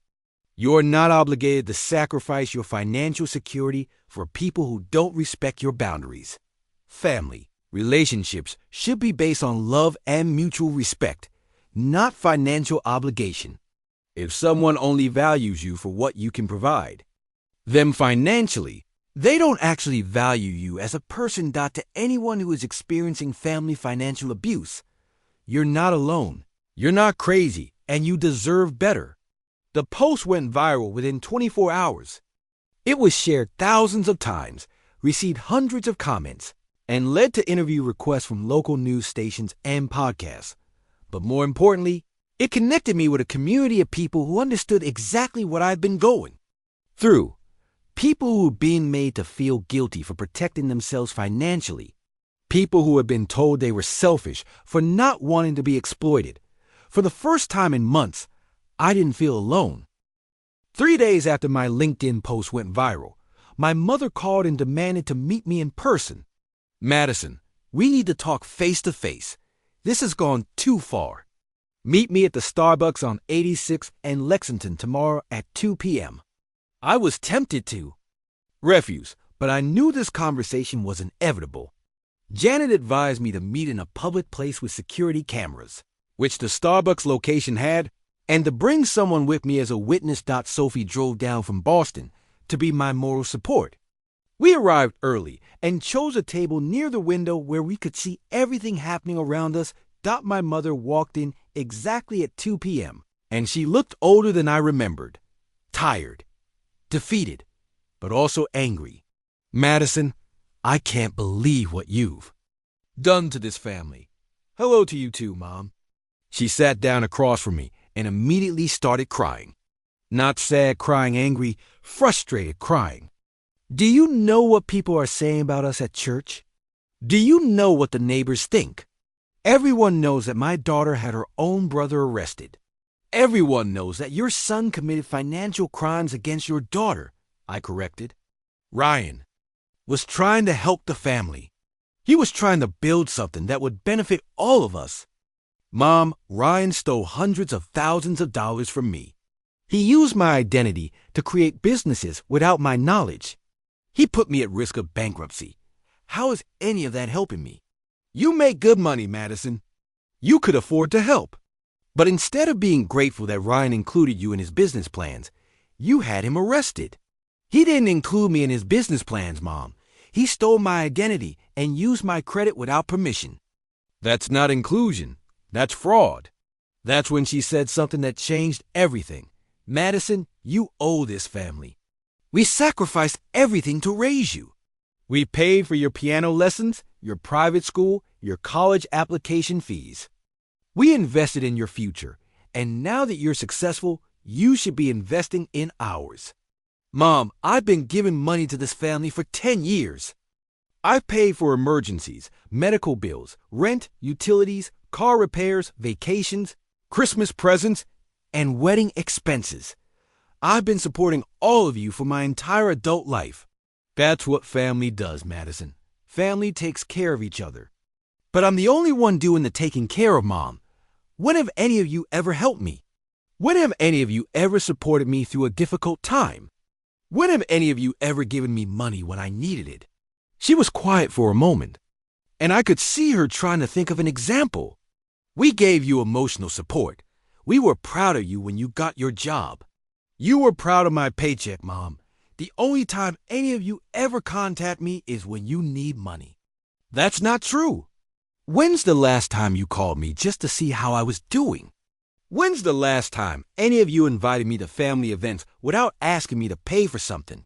Speaker 1: You are not obligated to sacrifice your financial security for people who don't respect your boundaries. Family relationships should be based on love and mutual respect, not financial obligation. If someone only values you for what you can provide them financially, they don't actually value you as a person. To anyone who is experiencing family financial abuse, you're not alone, you're not crazy, and you deserve better. The post went viral within 24 hours. It was shared thousands of times, received hundreds of comments, and led to interview requests from local news stations and podcasts. But more importantly, it connected me with a community of people who understood exactly what I've been going through. People who were being made to feel guilty for protecting themselves financially. People who had been told they were selfish for not wanting to be exploited. For the first time in months, I didn't feel alone. 3 days after my LinkedIn post went viral, my mother called and demanded to meet me in person. Madison, we need to talk face to face. This has gone too far. Meet me at the Starbucks on 86th and Lexington tomorrow at 2 p.m. I was tempted to refuse, but I knew this conversation was inevitable. Janet advised me to meet in a public place with security cameras, which the Starbucks location had, and to bring someone with me as a witness. Sophie drove down from Boston to be my moral support. We arrived early and chose a table near the window where we could see everything happening around us. My mother walked in exactly at 2 p.m., and she looked older than I remembered. Tired, defeated, but also angry. Madison, I can't believe what you've done to this family. Hello to you too, Mom. She sat down across from me and immediately started crying. Not sad crying, angry, frustrated crying. Do you know what people are saying about us at church? Do you know what the neighbors think? Everyone knows that my daughter had her own brother arrested. Everyone knows that your son committed financial crimes against your daughter, I corrected. Ryan was trying to help the family. He was trying to build something that would benefit all of us. Mom, Ryan stole hundreds of thousands of dollars from me. He used my identity to create businesses without my knowledge. He put me at risk of bankruptcy. How is any of that helping me? You make good money, Madison. You could afford to help. But instead of being grateful that Ryan included you in his business plans, you had him arrested. He didn't include me in his business plans, Mom. He stole my identity and used my credit without permission. That's not inclusion. That's fraud. That's when she said something that changed everything. Madison, you owe this family. We sacrificed everything to raise you. We paid for your piano lessons, your private school, your college application fees. We invested in your future, and now that you're successful, you should be investing in ours. Mom, I've been giving money to this family for 10 years. I've paid for emergencies, medical bills, rent, utilities, car repairs, vacations, Christmas presents, and wedding expenses. I've been supporting all of you for my entire adult life. That's what family does, Madison. Family takes care of each other. But I'm the only one doing the taking care of, Mom. When have any of you ever helped me? When have any of you ever supported me through a difficult time? When have any of you ever given me money when I needed it? She was quiet for a moment, and I could see her trying to think of an example. We gave you emotional support. We were proud of you when you got your job. You were proud of my paycheck, Mom. The only time any of you ever contact me is when you need money. That's not true. When's the last time you called me just to see how I was doing? When's the last time any of you invited me to family events without asking me to pay for something?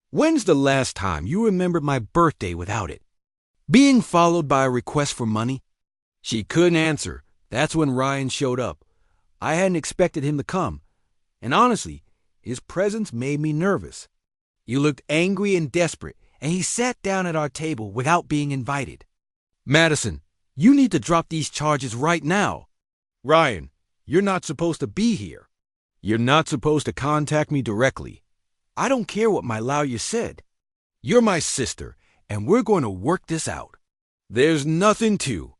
Speaker 1: When's the last time you remembered my birthday without it? Being followed by a request for money? She couldn't answer. That's when Ryan showed up. I hadn't expected him to come, and honestly, his presence made me nervous. He looked angry and desperate, and he sat down at our table without being invited. Madison, you need to drop these charges right now. Ryan, you're not supposed to be here. You're not supposed to contact me directly. I don't care what my lawyer said. You're my sister, and we're going to work this out. There's nothing to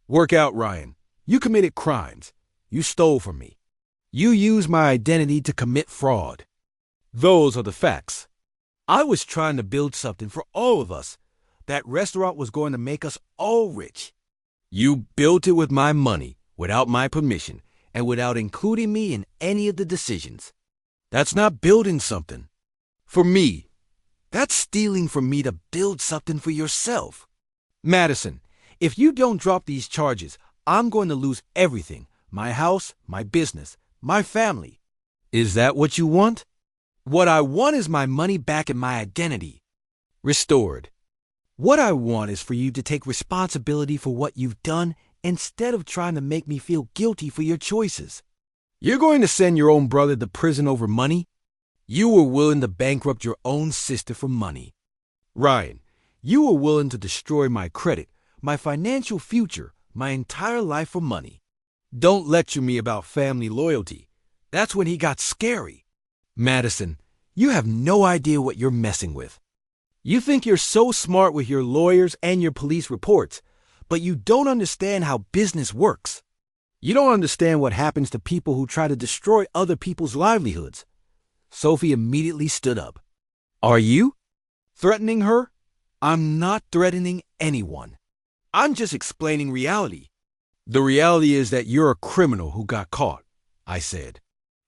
Speaker 1: work out, Ryan. You committed crimes. You stole from me. You used my identity to commit fraud. Those are the facts. I was trying to build something for all of us. That restaurant was going to make us all rich. You built it with my money, without my permission, and without including me in any of the decisions. That's not building something. For me, that's stealing from me to build something for yourself. Madison, if you don't drop these charges, I'm going to lose everything. My house, my business, my family. Is that what you want? What I want is my money back and my identity restored. What I want is for you to take responsibility for what you've done instead of trying to make me feel guilty for your choices. You're going to send your own brother to prison over money? You were willing to bankrupt your own sister for money. Ryan, you were willing to destroy my credit, my financial future, my entire life for money. Don't lecture me about family loyalty. That's when he got scary. Madison, you have no idea what you're messing with. You think you're so smart with your lawyers and your police reports, but you don't understand how business works. You don't understand what happens to people who try to destroy other people's livelihoods. Sophie immediately stood up. Are you threatening her? I'm not threatening anyone. I'm just explaining reality. The reality is that you're a criminal who got caught, I said.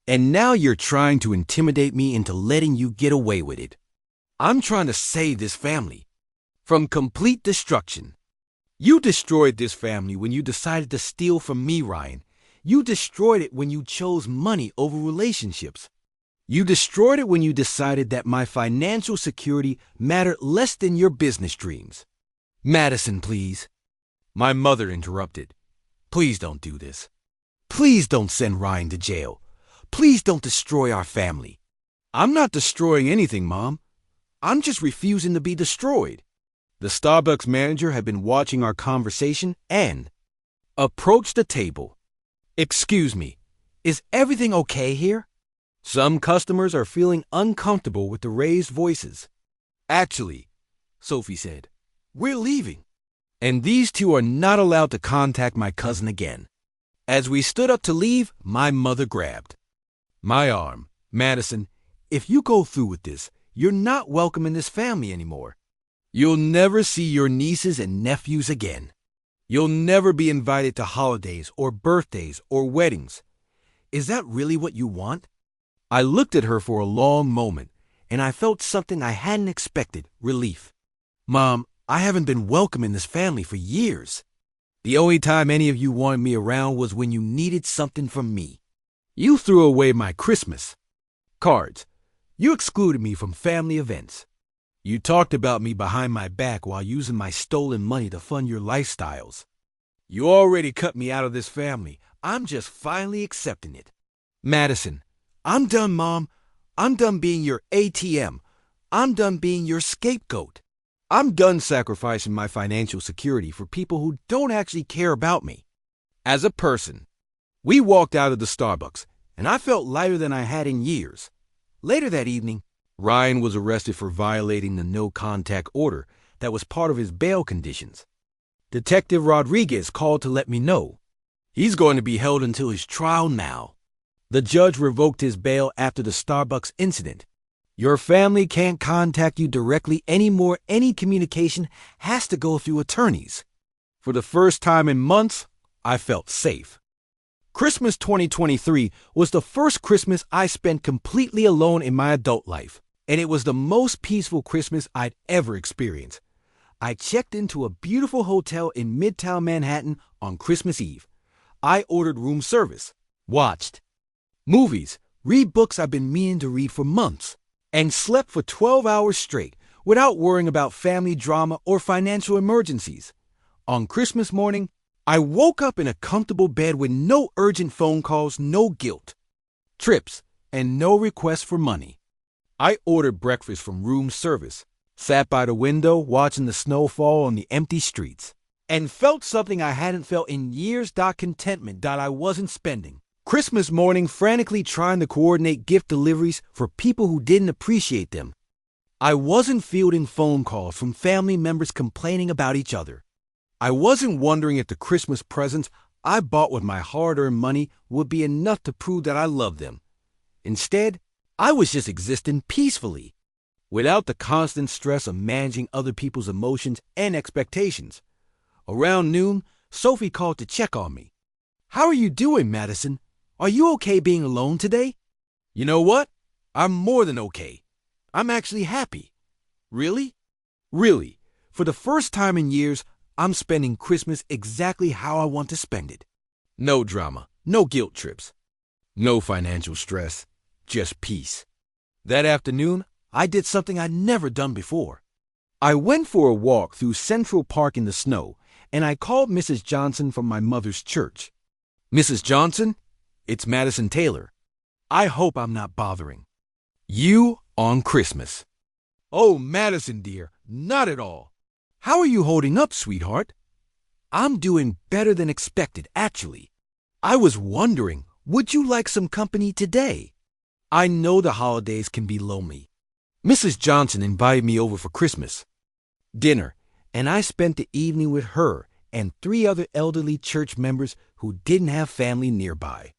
Speaker 1: And now you're trying to intimidate me into letting you get away with it. I'm trying to save this family from complete destruction. You destroyed this family when you decided to steal from me, Ryan. You destroyed it when you chose money over relationships. You destroyed it when you decided that my financial security mattered less than your business dreams. Madison, please. My mother interrupted. Please don't do this. Please don't send Ryan to jail. Please don't destroy our family. I'm not destroying anything, Mom. I'm just refusing to be destroyed. The Starbucks manager had been watching our conversation and approached the table. Excuse me, is everything okay here? Some customers are feeling uncomfortable with the raised voices. Actually, Sophie said, we're leaving. And these two are not allowed to contact my cousin again. As we stood up to leave, my mother grabbed my arm. Madison, if you go through with this, you're not welcome in this family anymore. You'll never see your nieces and nephews again. You'll never be invited to holidays or birthdays or weddings. Is that really what you want? I looked at her for a long moment, and I felt something I hadn't expected, relief. Mom, I haven't been welcome in this family for years. The only time any of you wanted me around was when you needed something from me. You threw away my Christmas cards. You excluded me from family events. You talked about me behind my back while using my stolen money to fund your lifestyles. You already cut me out of this family. I'm just finally accepting it. Madison, I'm done, Mom. I'm done being your ATM. I'm done being your scapegoat. I'm done sacrificing my financial security for people who don't actually care about me. As a person, we walked out of the Starbucks, and I felt lighter than I had in years. Later that evening, Ryan was arrested for violating the no-contact order that was part of his bail conditions. Detective Rodriguez called to let me know. He's going to be held until his trial now. The judge revoked his bail after the Starbucks incident. Your family can't contact you directly anymore. Any communication has to go through attorneys. For the first time in months, I felt safe. Christmas 2023 was the first Christmas I spent completely alone in my adult life, and it was the most peaceful Christmas I'd ever experienced. I checked into a beautiful hotel in Midtown Manhattan on Christmas Eve. I ordered room service, watched movies, read books I've been meaning to read for months, and slept for 12 hours straight without worrying about family drama or financial emergencies. On Christmas morning, I woke up in a comfortable bed with no urgent phone calls, no guilt, trips, and no requests for money. I ordered breakfast from room service, sat by the window watching the snow fall on the empty streets, and felt something I hadn't felt in years. Contentment that I wasn't spending. Christmas morning, frantically trying to coordinate gift deliveries for people who didn't appreciate them. I wasn't fielding phone calls from family members complaining about each other. I wasn't wondering if the Christmas presents I bought with my hard-earned money would be enough to prove that I loved them. Instead, I was just existing peacefully, without the constant stress of managing other people's emotions and expectations. Around noon, Sophie called to check on me. "How are you doing, Madison? Are you okay being alone today?" "You know what? I'm more than okay. I'm actually happy." "Really?" "Really. For the first time in years, I'm spending Christmas exactly how I want to spend it. No drama, no guilt trips, no financial stress, just peace." That afternoon, I did something I'd never done before. I went for a walk through Central Park in the snow, and I called Mrs. Johnson from my mother's church. "Mrs. Johnson, it's Madison Taylor. I hope I'm not bothering you on Christmas." "Oh, Madison, dear, not at all. How are you holding up, sweetheart?" "I'm doing better than expected, actually. I was wondering, would you like some company today? I know the holidays can be lonely." Mrs. Johnson invited me over for Christmas dinner, and I spent the evening with her and 3 other elderly church members who didn't have family nearby.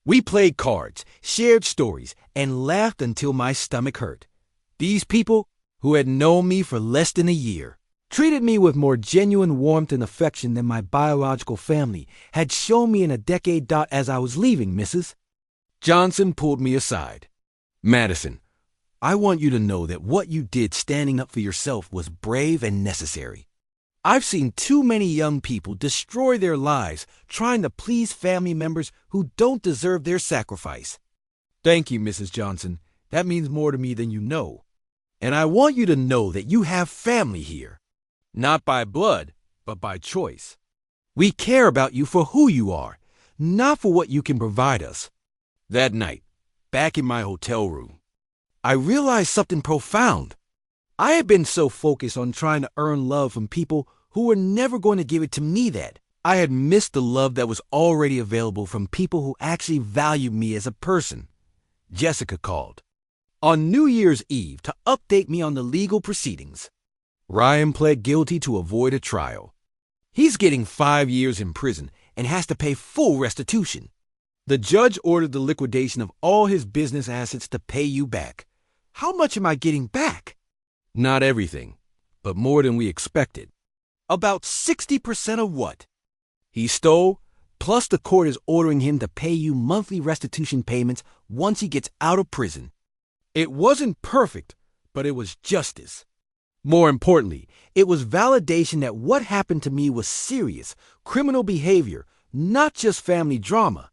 Speaker 1: We played cards, shared stories, and laughed until my stomach hurt. These people, who had known me for less than a year, treated me with more genuine warmth and affection than my biological family had shown me in a decade. As I was leaving, Mrs. Johnson pulled me aside. "Madison, I want you to know that what you did standing up for yourself was brave and necessary. I've seen too many young people destroy their lives trying to please family members who don't deserve their sacrifice." "Thank you, Mrs. Johnson. That means more to me than you know. And I want you to know that you have family here. Not by blood, but by choice. We care about you for who you are, not for what you can provide us." That night, back in my hotel room, I realized something profound. I had been so focused on trying to earn love from people who were never going to give it to me that I had missed the love that was already available from people who actually valued me as a person. Jessica called on New Year's Eve to update me on the legal proceedings. Ryan pled guilty to avoid a trial. He's getting 5 years in prison and has to pay full restitution. The judge ordered the liquidation of all his business assets to pay you back. How much am I getting back? Not everything, but more than we expected. About 60% of what he stole, plus the court is ordering him to pay you monthly restitution payments once he gets out of prison. It wasn't perfect, but it was justice. More importantly, it was validation that what happened to me was serious, criminal behavior, not just family drama.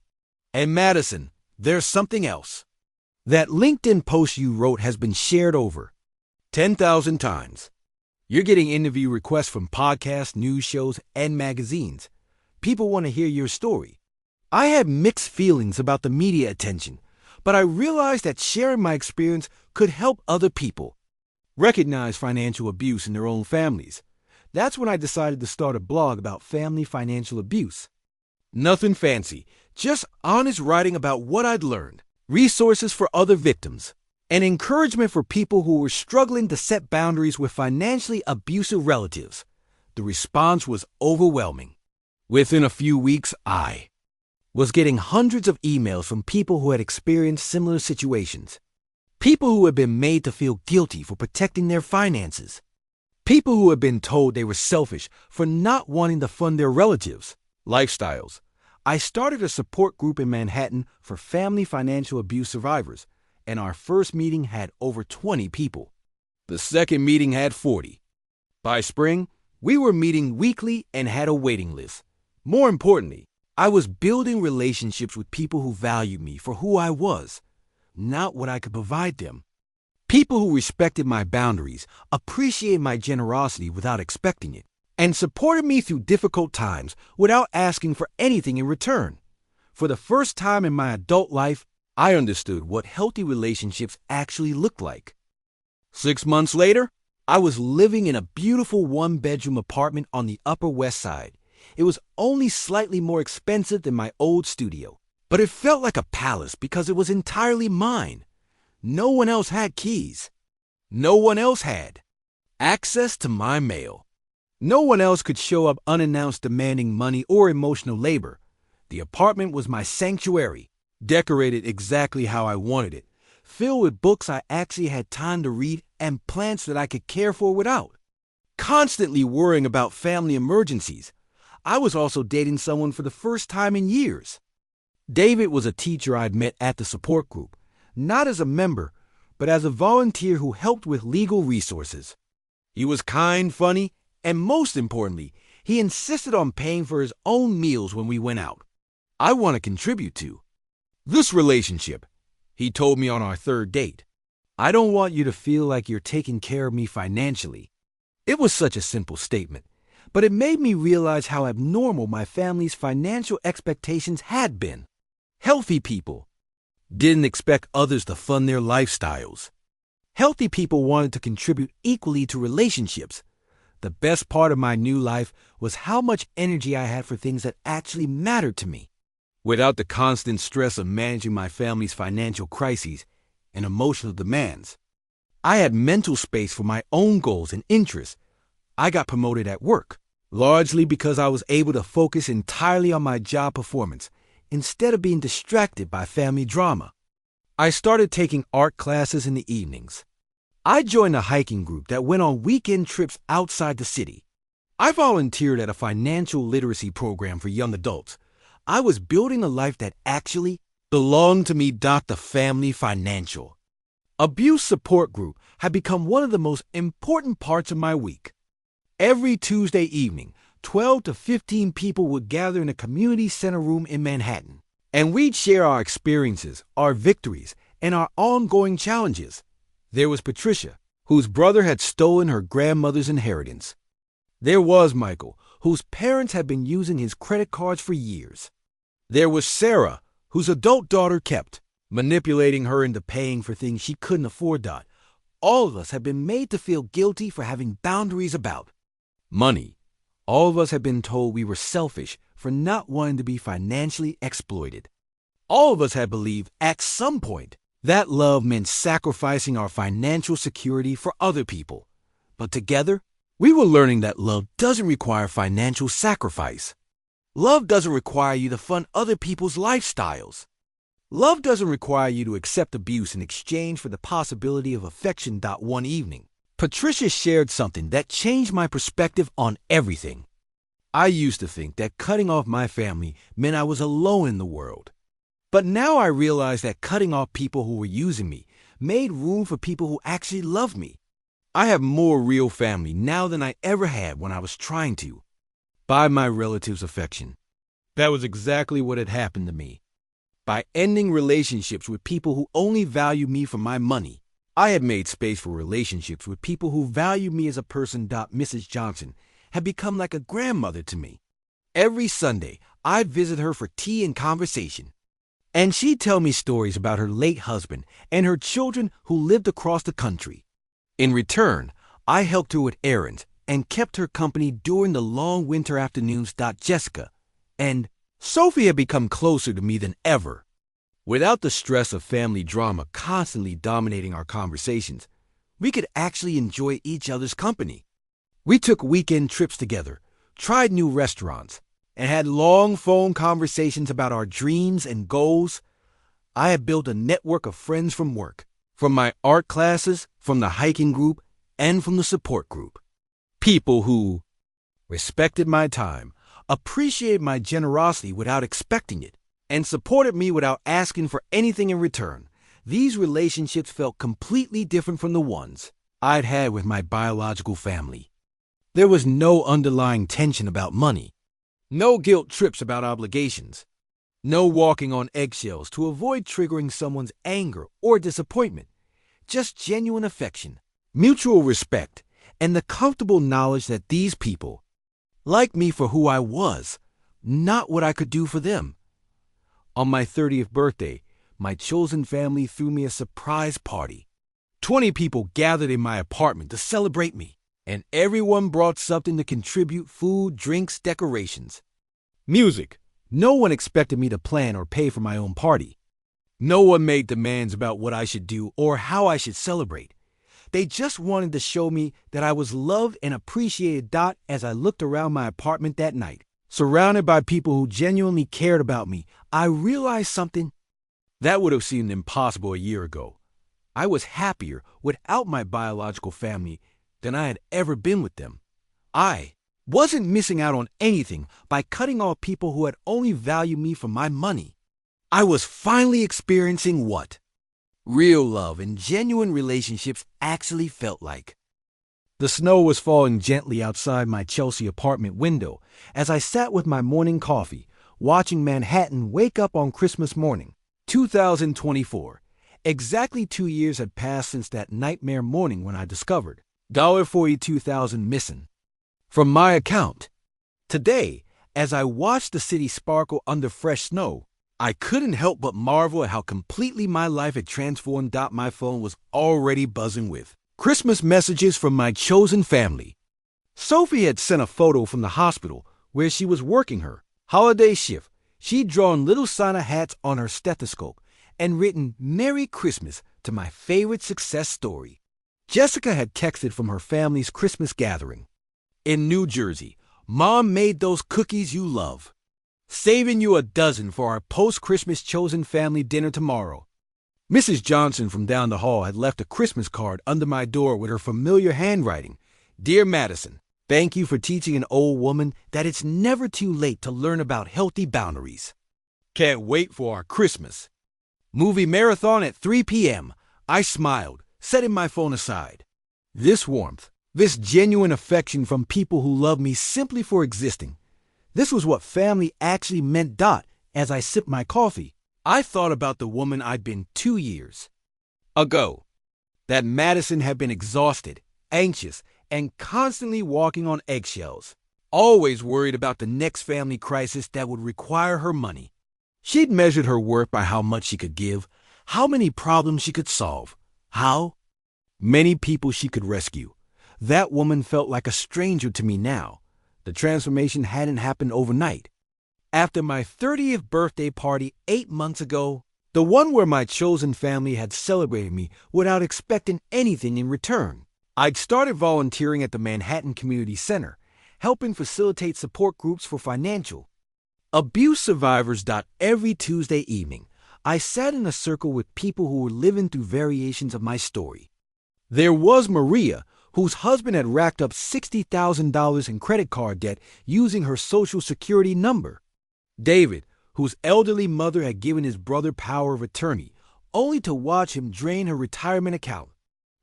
Speaker 1: And Madison, there's something else. That LinkedIn post you wrote has been shared over 10,000 times. You're getting interview requests from podcasts, news shows, and magazines. People want to hear your story. I had mixed feelings about the media attention, but I realized that sharing my experience could help other people recognize financial abuse in their own families. That's when I decided to start a blog about family financial abuse. Nothing fancy, just honest writing about what I'd learned, resources for other victims, and encouragement for people who were struggling to set boundaries with financially abusive relatives. The response was overwhelming. Within a few weeks, I was getting hundreds of emails from people who had experienced similar situations. People who had been made to feel guilty for protecting their finances. People who had been told they were selfish for not wanting to fund their relatives' lifestyles. I started a support group in Manhattan for family financial abuse survivors, and our first meeting had over 20 people. The second meeting had 40. By spring, we were meeting weekly and had a waiting list. More importantly, I was building relationships with people who valued me for who I was, not what I could provide them. People who respected my boundaries, appreciated my generosity without expecting it, and supported me through difficult times without asking for anything in return. For the first time in my adult life, I understood what healthy relationships actually looked like. 6 months later, I was living in a beautiful one-bedroom apartment on the Upper West Side. It was only slightly more expensive than my old studio, but it felt like a palace because it was entirely mine. No one else had keys. No one else had access to my mail. No one else could show up unannounced demanding money or emotional labor. The apartment was my sanctuary, decorated exactly how I wanted it, filled with books I actually had time to read and plants that I could care for without. Constantly worrying about family emergencies, I was also dating someone for the first time in years. David was a teacher I'd met at the support group, not as a member, but as a volunteer who helped with legal resources. He was kind, funny, and most importantly, he insisted on paying for his own meals when we went out. I want to contribute to this relationship, he told me on our third date. I don't want you to feel like you're taking care of me financially. It was such a simple statement, but it made me realize how abnormal my family's financial expectations had been. Healthy people didn't expect others to fund their lifestyles. Healthy people wanted to contribute equally to relationships. The best part of my new life was how much energy I had for things that actually mattered to me. Without the constant stress of managing my family's financial crises and emotional demands, I had mental space for my own goals and interests. I got promoted at work, largely because I was able to focus entirely on my job performance instead of being distracted by family drama. I started taking art classes in the evenings. I joined a hiking group that went on weekend trips outside the city. I volunteered at a financial literacy program for young adults. I was building a life that actually belonged to me. The family financial abuse support group had become one of the most important parts of my week. Every Tuesday evening, 12 to 15 people would gather in a community center room in Manhattan, and we'd share our experiences, our victories, and our ongoing challenges. There was Patricia, whose brother had stolen her grandmother's inheritance. There was Michael, whose parents had been using his credit cards for years. There was Sarah, whose adult daughter kept manipulating her into paying for things she couldn't afford. All of us had been made to feel guilty for having boundaries about money. All of us had been told we were selfish for not wanting to be financially exploited. All of us had believed at some point that love meant sacrificing our financial security for other people. But together, we were learning that love doesn't require financial sacrifice. Love doesn't require you to fund other people's lifestyles. Love doesn't require you to accept abuse in exchange for the possibility of affection. One evening, Patricia shared something that changed my perspective on everything. I used to think that cutting off my family meant I was alone in the world. But now I realize that cutting off people who were using me made room for people who actually loved me. I have more real family now than I ever had when I was trying to buy my relatives' affection. That was exactly what had happened to me. By ending relationships with people who only value me for my money, I had made space for relationships with people who value me as a person. Mrs. Johnson had become like a grandmother to me. Every Sunday, I'd visit her for tea and conversation, and she'd tell me stories about her late husband and her children who lived across the country. In return, I helped her with errands and kept her company during the long winter afternoons. Jessica and Sophie had become closer to me than ever. Without the stress of family drama constantly dominating our conversations, we could actually enjoy each other's company. We took weekend trips together, tried new restaurants, and had long phone conversations about our dreams and goals. I had built a network of friends from work, from my art classes, from the hiking group, and from the support group. People who respected my time, appreciated my generosity without expecting it, and supported me without asking for anything in return. These relationships felt completely different from the ones I'd had with my biological family. There was no underlying tension about money, no guilt trips about obligations, no walking on eggshells to avoid triggering someone's anger or disappointment, just genuine affection, mutual respect, and the comfortable knowledge that these people liked me for who I was, not what I could do for them. On my 30th birthday, my chosen family threw me a surprise party. 20 people gathered in my apartment to celebrate me, and everyone brought something to contribute: food, drinks, decorations. Music. No one expected me to plan or pay for my own party. No one made demands about what I should do or how I should celebrate. They just wanted to show me that I was loved and appreciated. As I looked around my apartment that night, surrounded by people who genuinely cared about me, I realized something that would have seemed impossible a year ago. I was happier without my biological family than I had ever been with them. I wasn't missing out on anything by cutting off people who had only valued me for my money. I was finally experiencing what real love and genuine relationships actually felt like. The snow was falling gently outside my Chelsea apartment window as I sat with my morning coffee, watching Manhattan wake up on Christmas morning, 2024. Exactly 2 years had passed since that nightmare morning when I discovered $42,000 missing from my account. Today, as I watched the city sparkle under fresh snow, I couldn't help but marvel at how completely my life had transformed. My phone was already buzzing with Christmas messages from my chosen family. Sophie had sent a photo from the hospital where she was working her holiday shift. She'd drawn little Santa hats on her stethoscope and written "Merry Christmas" to my favorite success story. Jessica had texted from her family's Christmas gathering in New Jersey. "Mom made those cookies you love. Saving you a dozen for our post-Christmas chosen family dinner tomorrow." Mrs. Johnson from down the hall had left a Christmas card under my door with her familiar handwriting. "Dear Madison, thank you for teaching an old woman that it's never too late to learn about healthy boundaries. Can't wait for our Christmas movie marathon at 3 p.m. I smiled, setting my phone aside. This warmth, this genuine affection from people who love me simply for existing. This was what family actually meant. As I sipped my coffee, I thought about the woman I'd been 2 years ago. That Madison had been exhausted, anxious, and constantly walking on eggshells, always worried about the next family crisis that would require her money. She'd measured her worth by how much she could give, how many problems she could solve, how many people she could rescue. That woman felt like a stranger to me now. The transformation hadn't happened overnight. After my 30th birthday party 8 months ago, the one where my chosen family had celebrated me without expecting anything in return, I'd started volunteering at the Manhattan Community Center, helping facilitate support groups for financial abuse survivors. Every Tuesday evening, I sat in a circle with people who were living through variations of my story. There was Maria, whose husband had racked up $60,000 in credit card debt using her Social Security number. David, whose elderly mother had given his brother power of attorney, only to watch him drain her retirement account.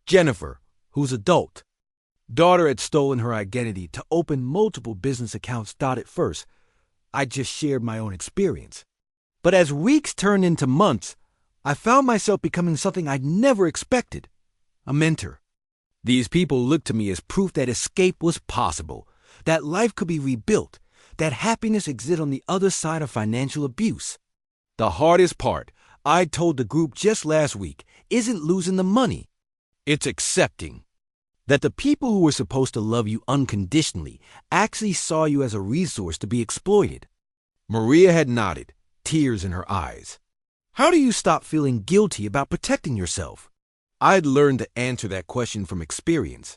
Speaker 1: Jennifer, whose adult daughter had stolen her identity to open multiple business accounts. At first, I just shared my own experience. But as weeks turned into months, I found myself becoming something I'd never expected: a mentor. These people looked to me as proof that escape was possible, that life could be rebuilt, that happiness existed on the other side of financial abuse. The hardest part, I told the group just last week, isn't losing the money. It's accepting that the people who were supposed to love you unconditionally actually saw you as a resource to be exploited. Maria had nodded, tears in her eyes. How do you stop feeling guilty about protecting yourself? I'd learned to answer that question from experience.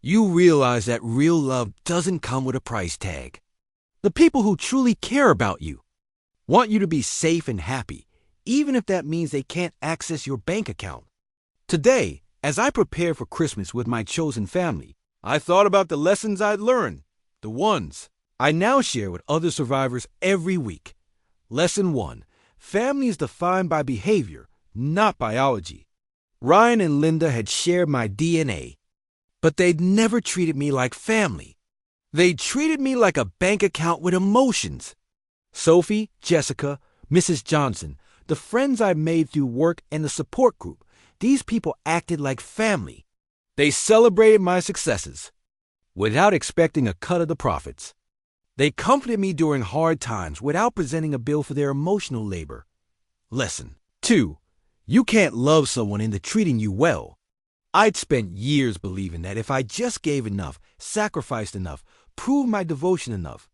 Speaker 1: You realize that real love doesn't come with a price tag. The people who truly care about you want you to be safe and happy, even if that means they can't access your bank account. Today, as I prepared for Christmas with my chosen family, I thought about the lessons I'd learned, the ones I now share with other survivors every week. Lesson 1: family is defined by behavior, not biology. Ryan and Linda had shared my DNA, but they'd never treated me like family. They treated me like a bank account with emotions. Sophie, Jessica, Mrs. Johnson, the friends I made through work and the support group, these people acted like family. They celebrated my successes without expecting a cut of the profits. They comforted me during hard times without presenting a bill for their emotional labor. Lesson 2. You can't love someone into treating you well. I'd spent years believing that if I just gave enough, sacrificed enough, proved my devotion enough,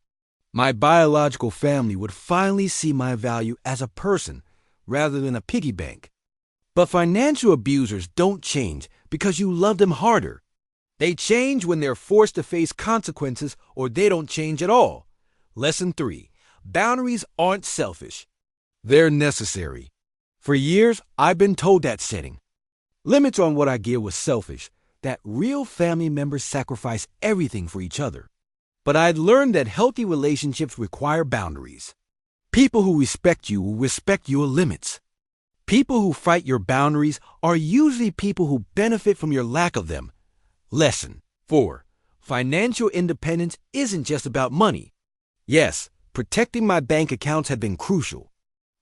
Speaker 1: my biological family would finally see my value as a person rather than a piggy bank. But financial abusers don't change because you love them harder. They change when they're forced to face consequences, or they don't change at all. Lesson 3. Boundaries aren't selfish. They're necessary. For years, I've been told that setting limits on what I give was selfish, that real family members sacrifice everything for each other. But I'd learned that healthy relationships require boundaries. People who respect you will respect your limits. People who fight your boundaries are usually people who benefit from your lack of them. Lesson 4. Financial independence isn't just about money. Yes, protecting my bank accounts had been crucial,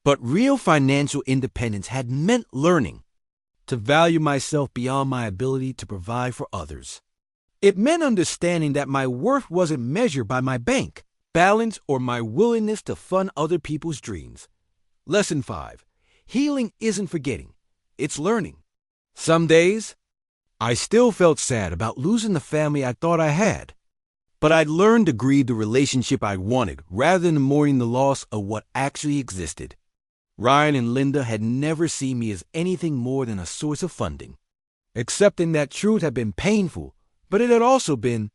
Speaker 1: but real financial independence had meant learning to value myself beyond my ability to provide for others. It meant understanding that my worth wasn't measured by my bank balance or my willingness to fund other people's dreams. Lesson 5. Healing isn't forgetting, it's learning. Some days, I still felt sad about losing the family I thought I had. But I'd learned to grieve the relationship I wanted rather than mourning the loss of what actually existed. Ryan and Linda had never seen me as anything more than a source of funding. Accepting that truth had been painful, but it had also been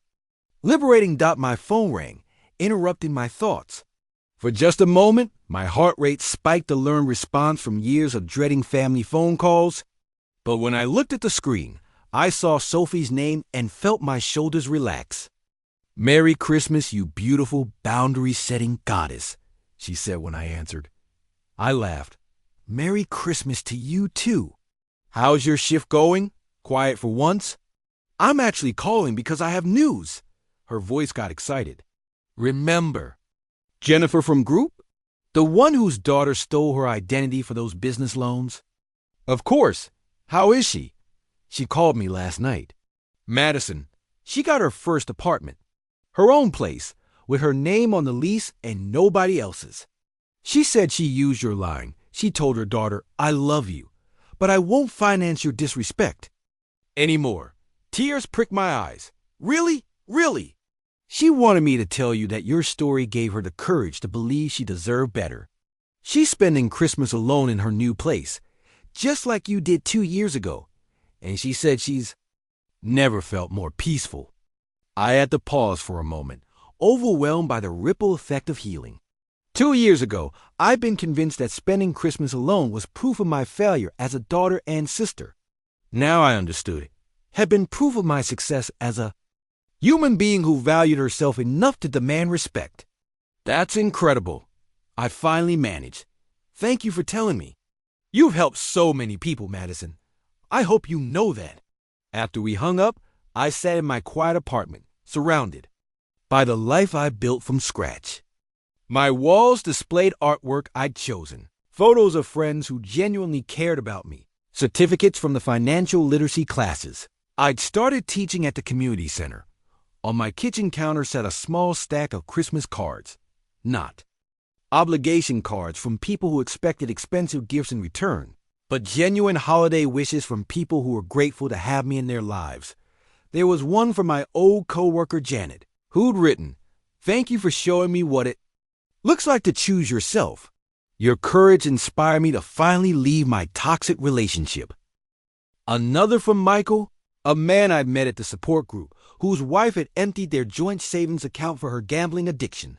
Speaker 1: liberating. My phone rang, interrupting my thoughts. For just a moment, my heart rate spiked to learn response from years of dreading family phone calls. But when I looked at the screen, I saw Sophie's name and felt my shoulders relax. "Merry Christmas, you beautiful, boundary-setting goddess," she said when I answered. I laughed. "Merry Christmas to you, too. How's your shift going? Quiet for once?" "I'm actually calling because I have news." Her voice got excited. "Remember Jennifer from Group? The one whose daughter stole her identity for those business loans?" "Of course. How is she?" "She called me last night." "Madison. She got her first apartment. Her own place, with her name on the lease and nobody else's. She said she used your line. She told her daughter, 'I love you, but I won't finance your disrespect anymore.'" Tears pricked my eyes. "Really? Really?" "She wanted me to tell you that your story gave her the courage to believe she deserved better. She's spending Christmas alone in her new place, just like you did 2 years ago. And she said she's never felt more peaceful." I had to pause for a moment, overwhelmed by the ripple effect of healing. 2 years ago, I'd been convinced that spending Christmas alone was proof of my failure as a daughter and sister. Now I understood it had been proof of my success as a human being who valued herself enough to demand respect. "That's incredible. I finally managed. Thank you for telling me. You've helped so many people, Madison. I hope you know that." After we hung up, I sat in my quiet apartment, surrounded by the life I built from scratch. My walls displayed artwork I'd chosen, photos of friends who genuinely cared about me, certificates from the financial literacy classes I'd started teaching at the community center. On my kitchen counter sat a small stack of Christmas cards, not obligation cards from people who expected expensive gifts in return, but genuine holiday wishes from people who were grateful to have me in their lives. There was one from my old coworker Janet, who'd written, "Thank you for showing me what it looks like to choose yourself. Your courage inspired me to finally leave my toxic relationship." Another from Michael, a man I'd met at the support group, whose wife had emptied their joint savings account for her gambling addiction.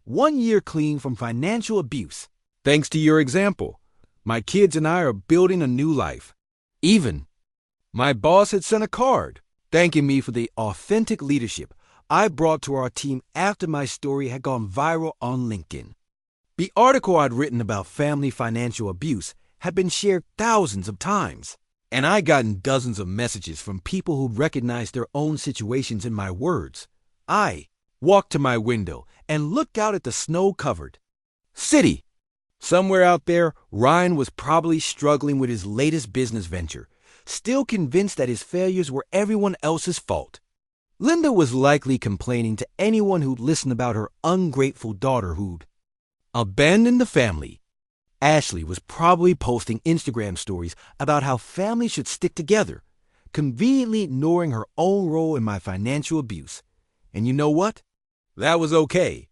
Speaker 1: 1 year clean from financial abuse. "Thanks to your example, my kids and I are building a new life." Even my boss had sent a card thanking me for the authentic leadership I brought to our team after my story had gone viral on LinkedIn. The article I'd written about family financial abuse had been shared thousands of times, and I'd gotten dozens of messages from people who'd recognized their own situations in my words. I walked to my window, and looked out at the snow-covered city. Somewhere out there, Ryan was probably struggling with his latest business venture, still convinced that his failures were everyone else's fault. Linda was likely complaining to anyone who'd listen about her ungrateful daughter who'd abandoned the family. Ashley was probably posting Instagram stories about how families should stick together, conveniently ignoring her own role in my financial abuse. And you know what? That was okay.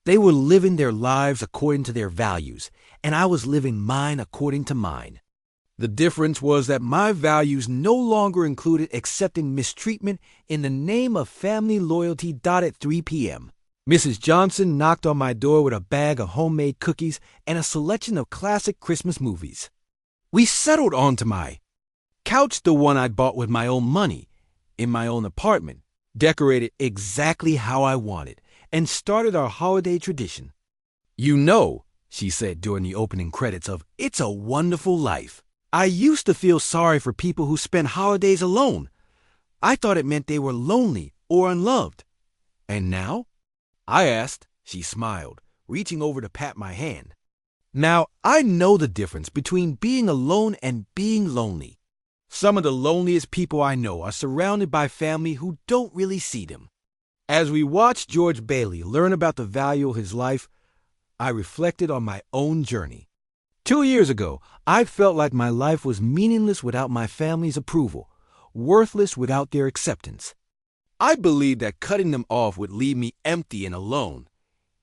Speaker 1: They were living their lives according to their values, and I was living mine according to mine. The difference was that my values no longer included accepting mistreatment in the name of family loyalty. At 3 p.m., Mrs. Johnson knocked on my door with a bag of homemade cookies and a selection of classic Christmas movies. We settled onto my couch, the one I'd bought with my own money, in my own apartment, decorated exactly how I wanted, and started our holiday tradition. You know, she said during the opening credits of It's a Wonderful Life, I used to feel sorry for people who spent holidays alone. I thought it meant they were lonely or unloved. And now? I asked. She smiled, reaching over to pat my hand. Now, I know the difference between being alone and being lonely. Some of the loneliest people I know are surrounded by family who don't really see them. As we watched George Bailey learn about the value of his life, I reflected on my own journey. 2 years ago, I felt like my life was meaningless without my family's approval, worthless without their acceptance. I believed that cutting them off would leave me empty and alone.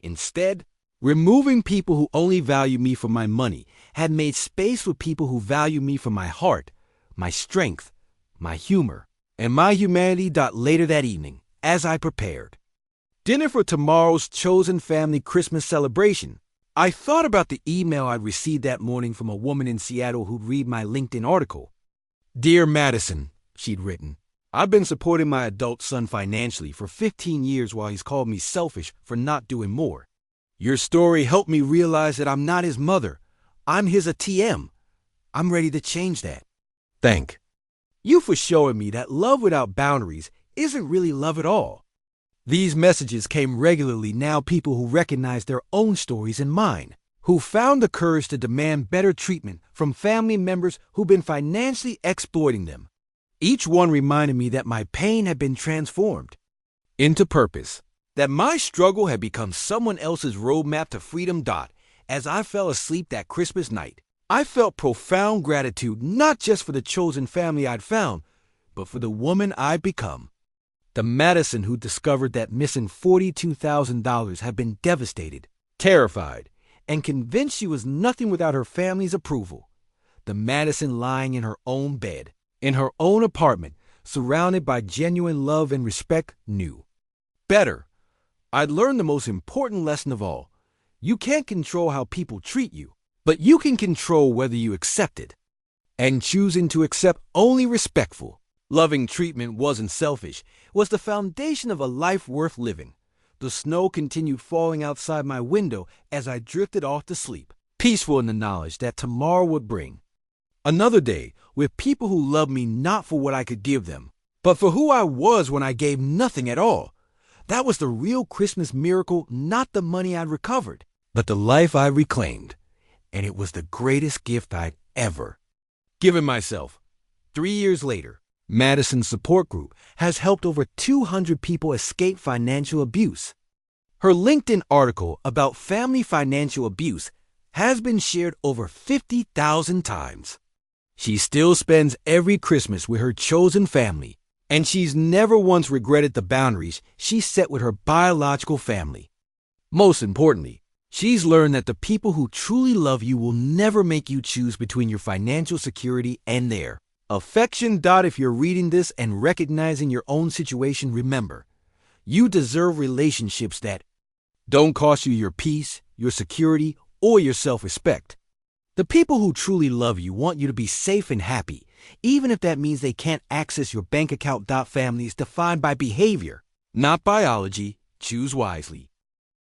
Speaker 1: Instead, removing people who only value me for my money had made space for people who value me for my heart, my strength, my humor, and my humanity. Later that evening, as I prepared dinner for tomorrow's chosen family Christmas celebration, I thought about the email I'd received that morning from a woman in Seattle who'd read my LinkedIn article. Dear Madison, she'd written, I've been supporting my adult son financially for 15 years while he's called me selfish for not doing more. Your story helped me realize that I'm not his mother. I'm his ATM. I'm ready to change that. Thank you for showing me that love without boundaries isn't really love at all. These messages came regularly now, people who recognized their own stories and mine, who found the courage to demand better treatment from family members who've been financially exploiting them. Each one reminded me that my pain had been transformed into purpose, that my struggle had become someone else's roadmap to freedom. As I fell asleep that Christmas night, I felt profound gratitude not just for the chosen family I'd found, but for the woman I'd become. The Madison who discovered that missing $42,000 had been devastated, terrified, and convinced she was nothing without her family's approval. The Madison lying in her own bed, in her own apartment, surrounded by genuine love and respect, knew better. I'd learned the most important lesson of all. You can't control how people treat you, but you can control whether you accept it. And choosing to accept only respectful, loving treatment wasn't selfish, was the foundation of a life worth living. The snow continued falling outside my window as I drifted off to sleep, peaceful in the knowledge that tomorrow would bring another day with people who loved me not for what I could give them, but for who I was when I gave nothing at all. That was the real Christmas miracle, not the money I'd recovered, but the life I reclaimed. And it was the greatest gift I'd ever given myself. 3 years later, Madison's support group has helped over 200 people escape financial abuse. Her LinkedIn article about family financial abuse has been shared over 50,000 times. She still spends every Christmas with her chosen family, and she's never once regretted the boundaries she set with her biological family. Most importantly, she's learned that the people who truly love you will never make you choose between your financial security and their affection. If you're reading this and recognizing your own situation, remember, you deserve relationships that don't cost you your peace, your security, or your self-respect. The people who truly love you want you to be safe and happy, even if that means they can't access your bank account. Family is defined by behavior, not biology. Choose wisely.